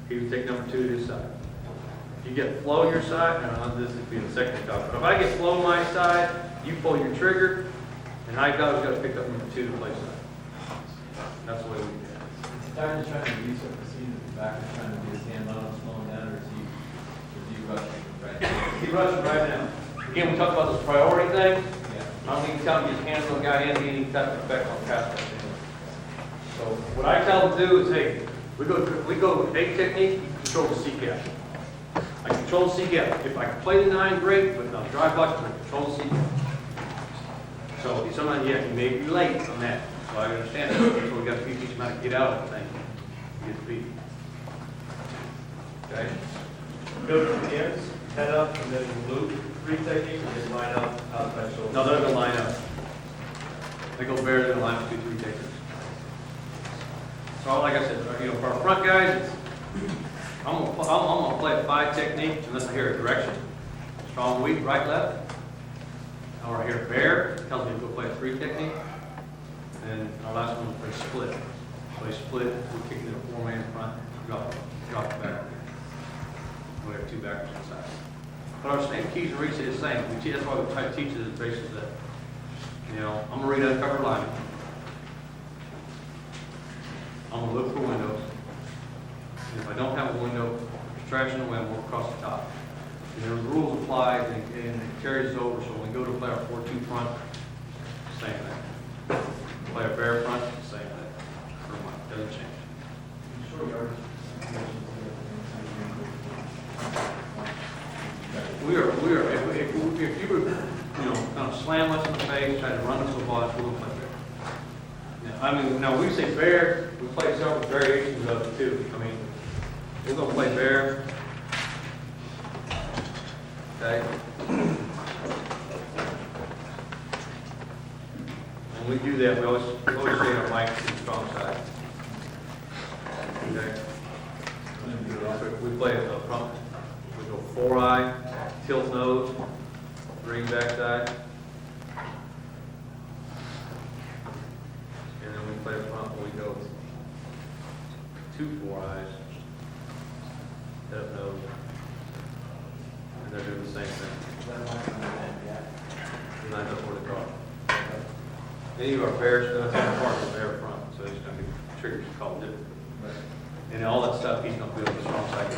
He would take number 2 to his side. If you get flow your side, this would be the second talk, but if I get flow my side, you pull your trigger, and I got to pick up number 2 to play side. That's the way we do it. Starting to try to use it, see the back is trying to get his hand on him, slowing down, or is he rushing right? He rushes right now. Again, we talked about this priority thing. Yeah. I don't need to tell him his hands on the guy and any type of effect on pass rush. So what I tell them to do is, hey, we go with 8 technique, you control the C gap. I control the C gap. If I can play the 9, great, but I'll drive blocks, I control the C gap. So sometimes, yeah, he may be late on that. So I understand that. So we got to teach him how to get out of the thing. Get beat. Okay? Go to the ends, head up, and then loop 3 technique, and then line up outside shoulder. No, they're going to line up. They go bare, they're going to line up 2, 3 techniques. So like I said, for our front guys, I'm gonna play a 5 technique unless I hear a direction. Strong, weak, right, left. Or I hear a bear, tells me to go play a 3 technique. And our last one, play split. Play split, we're kicking it a 4-man front, drop it back. We have 2 backers inside. But our same keys and reads is the same. That's why we try to teach it as basis that, I'm gonna read uncovered lineman. I'm going to look for windows. And if I don't have a window, there's trash in the way, I'm going to walk across the top. You know, the rules apply and it carries over, so when we go to play our 4-2 front, same thing. Play a bear front, same thing. Pretty much, doesn't change. Short yardage. We are, if you were, kind of slam us in the face, try to run us a ball, we're gonna play bear. Yeah, I mean, no, we say bear, we play several variations of it too. I mean, we're gonna play bear. Okay? When we do that, we always say our Mike's the strong side. Okay? We play a front, we go 4-eye, tilt nose, ring backside. And then we play a front when we go 2 4-eyes, head up nose. And they're doing the same thing. Line up for the car. Any of our pairs, that's part of the bear front, so it's gonna be triggers called different. And all that stuff, he's gonna be on the strong side.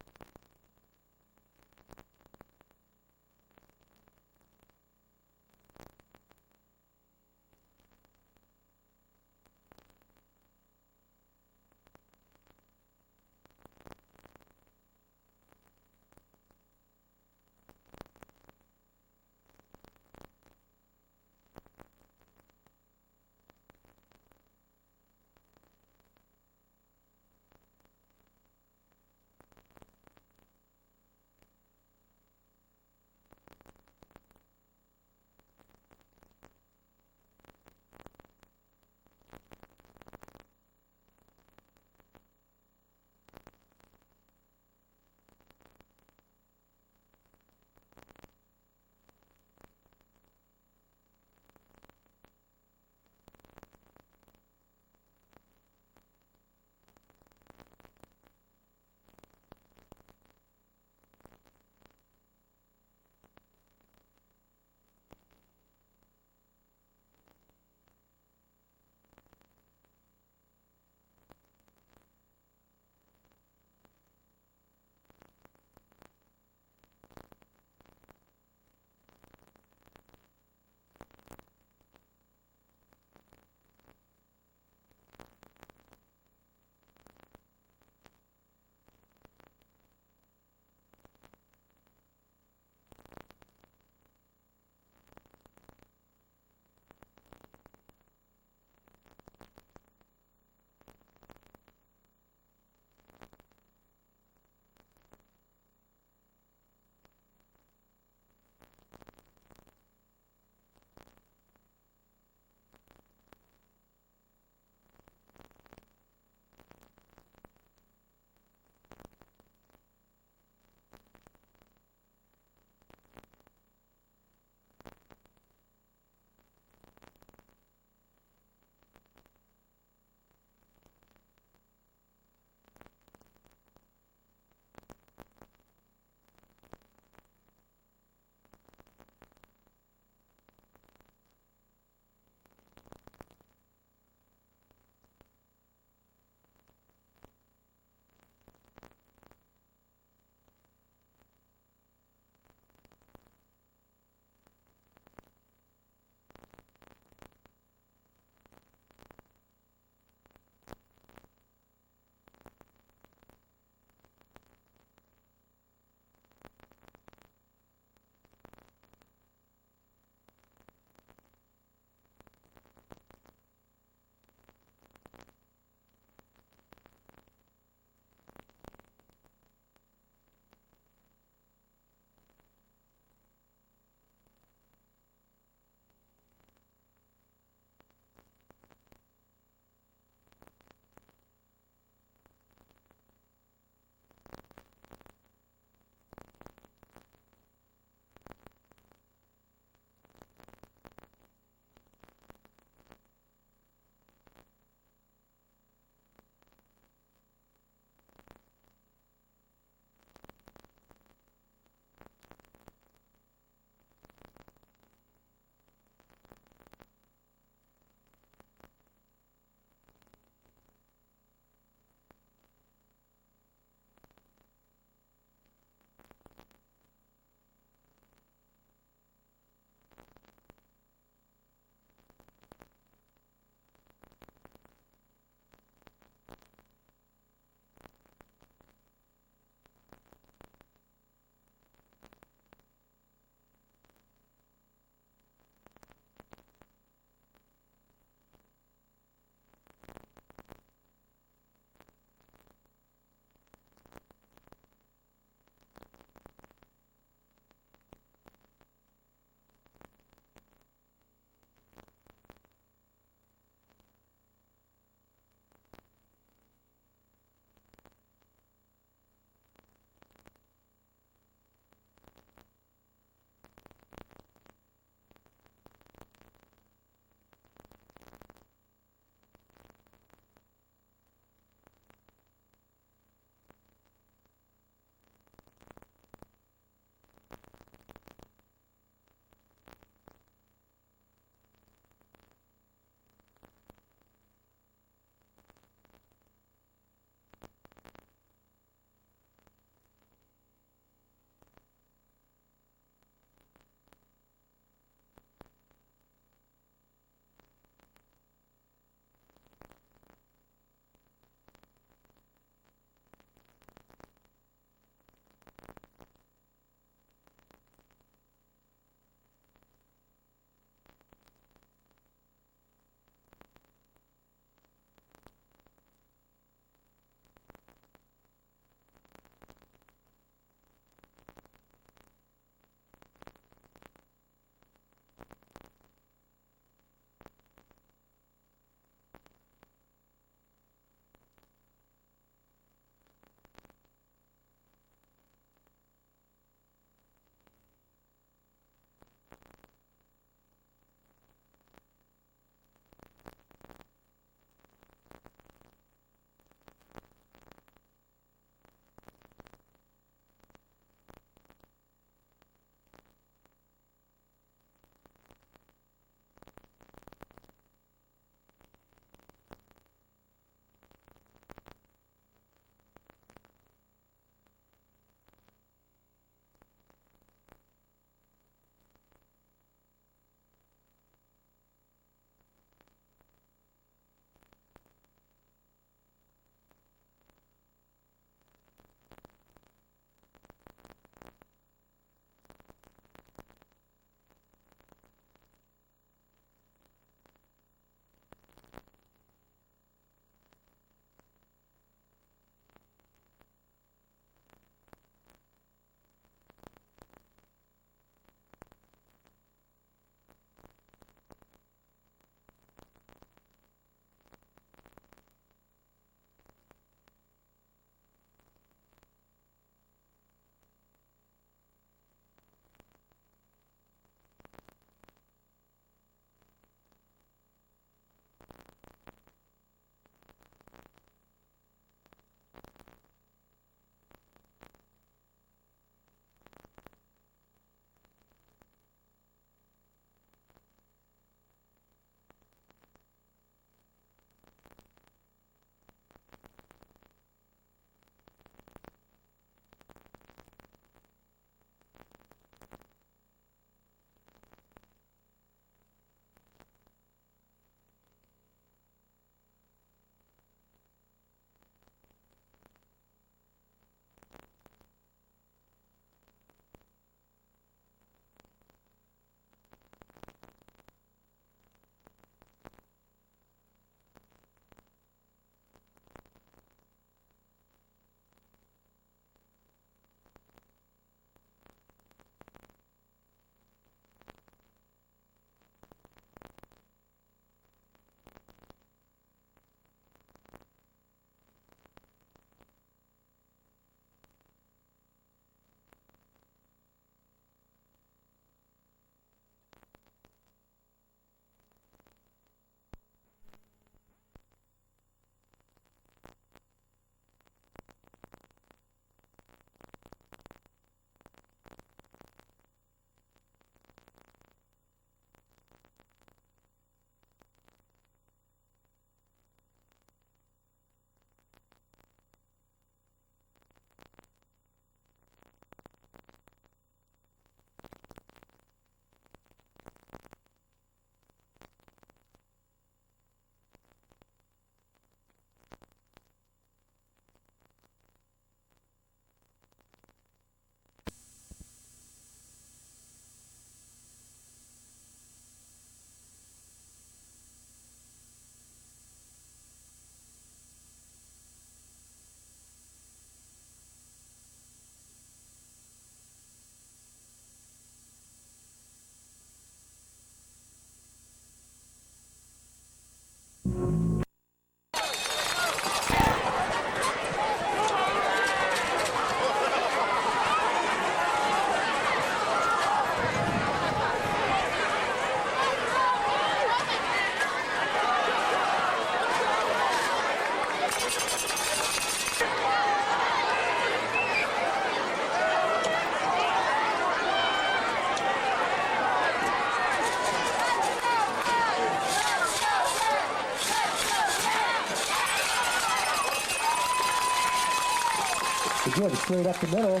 good, straight up the middle.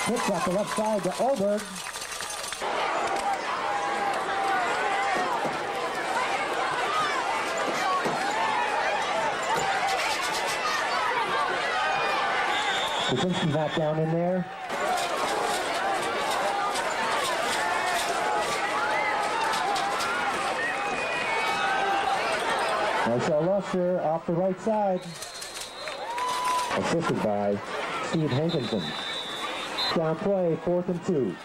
Pitch off the left side to Oberg. Kuczynski back down in there. Marcel Lusser off the right side. Assisted by Steve Hankinson. Down play, 4th and 2.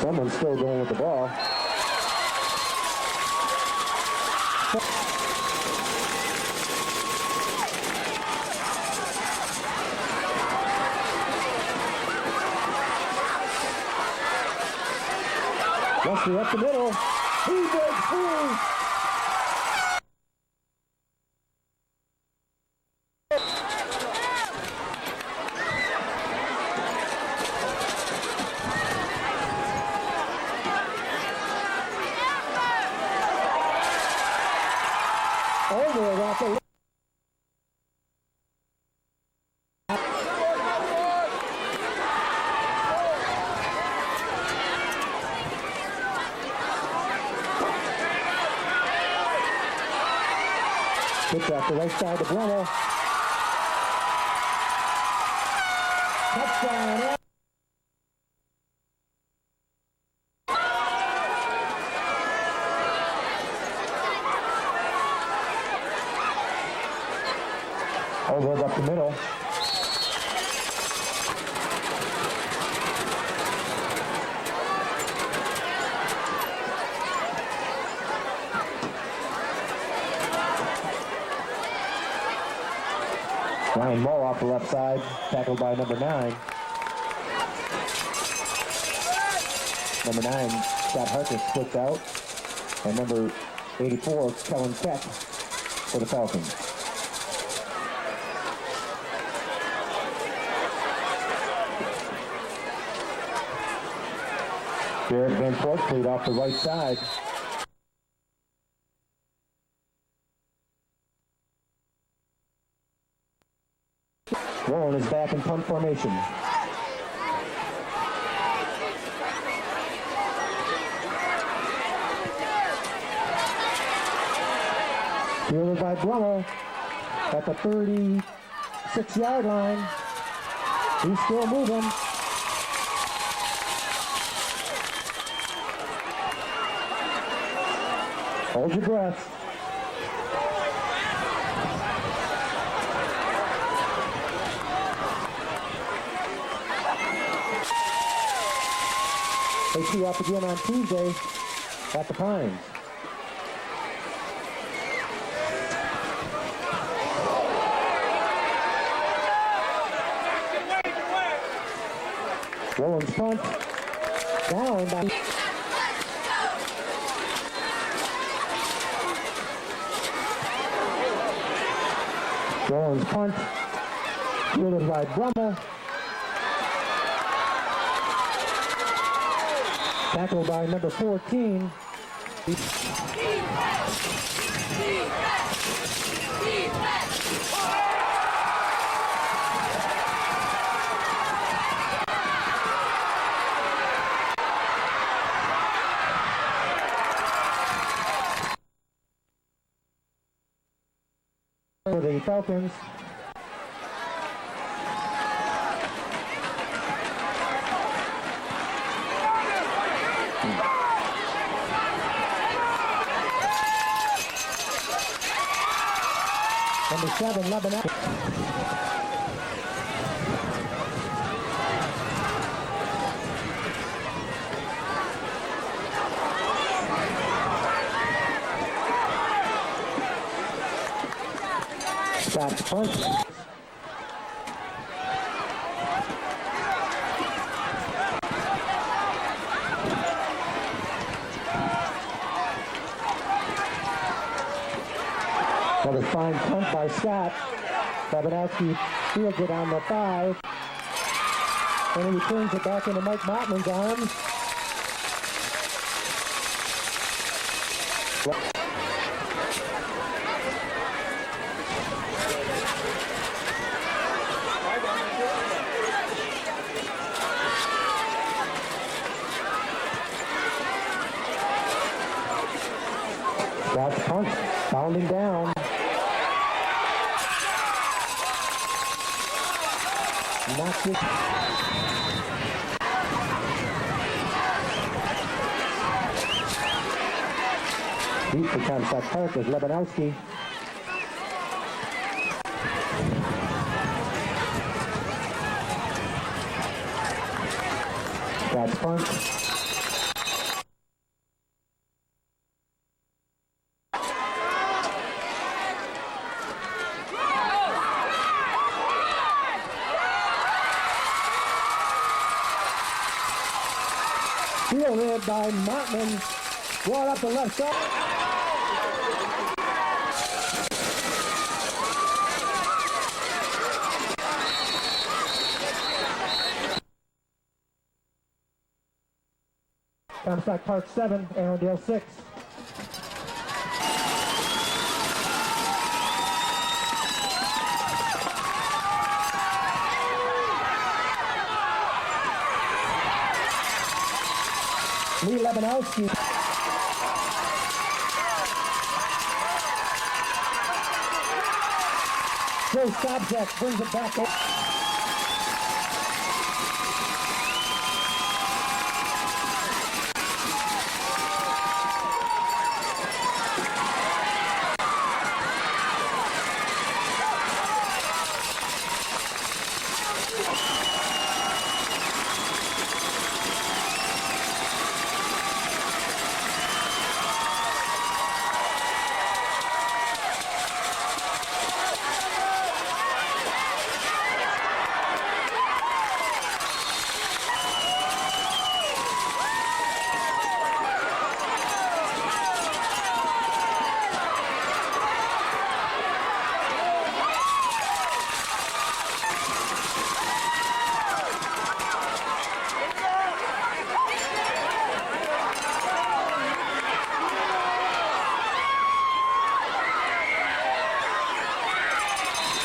Someone's still going with the ball. Wesley up the middle. He breaks through. Over it off the pitch off the right side to Brummel. Touchdown. Over up the middle. Ryan Moe off the left side, tackled by number 9. Number 9, Scott Harker splits out, and number 84, Kellen Keck for the Falcons. Jared Van Fort played off the right side. Rowan is back in punt formation. Fielded by Brummel at the 36-yard line. He's still moving. Hold your breath. They tee up again on Tuesday at the Pines. Rollins punt. Down by... Rollins punt. Fielded by Brummel. Tackled by number 14. For the Falcons. Number 7, Lebanon. Stop the punt. Another fine punt by Scott. Lebanowski fields it on the 5. And he returns it back into Mike Mottman's arms. Scott's punt, bounding down. Knocks it. Deep for Comstock Park is Lebanowski. Scott's punt. Fielded by Mottman, brought up the left side. Comstock Park 7, Arundel 6. Lee Lebanowski. Joe Sobczak brings it back up.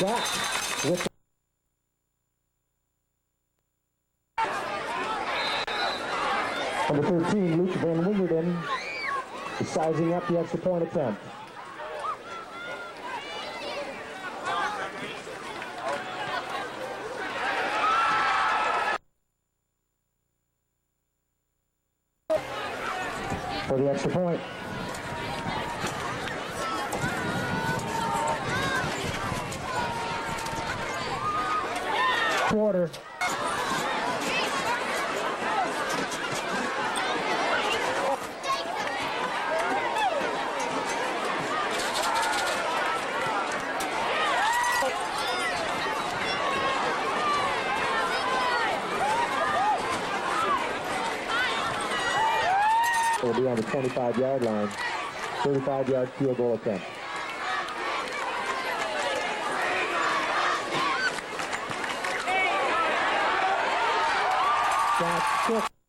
Scott with number 13, Luke Van Wingerden, is sizing up the extra point attempt. For the extra point. Quarter. It'll be on the 25-yard line. 35-yard field goal attempt. That's 6.